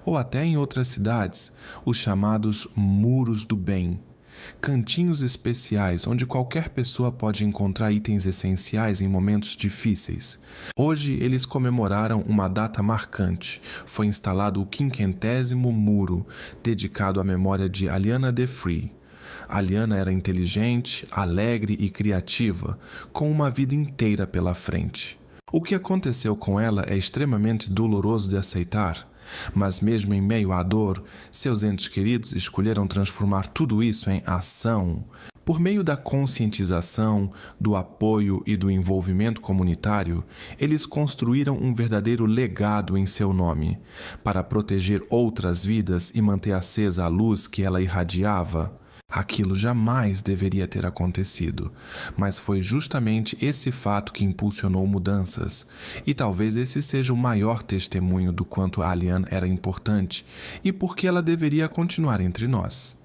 ou até em outras cidades, os chamados Muros do Bem. Cantinhos especiais onde qualquer pessoa pode encontrar itens essenciais em momentos difíceis. Hoje eles comemoraram uma data marcante. Foi instalado o 50º muro, dedicado à memória de Aliana de Vries. Aliana era inteligente, alegre e criativa, com uma vida inteira pela frente. O que aconteceu com ela é extremamente doloroso de aceitar, mas mesmo em meio à dor, seus entes queridos escolheram transformar tudo isso em ação. Por meio da conscientização, do apoio e do envolvimento comunitário, eles construíram um verdadeiro legado em seu nome, para proteger outras vidas e manter acesa a luz que ela irradiava. Aquilo jamais deveria ter acontecido, mas foi justamente esse fato que impulsionou mudanças, e talvez esse seja o maior testemunho do quanto a Aliana era importante e por que ela deveria continuar entre nós.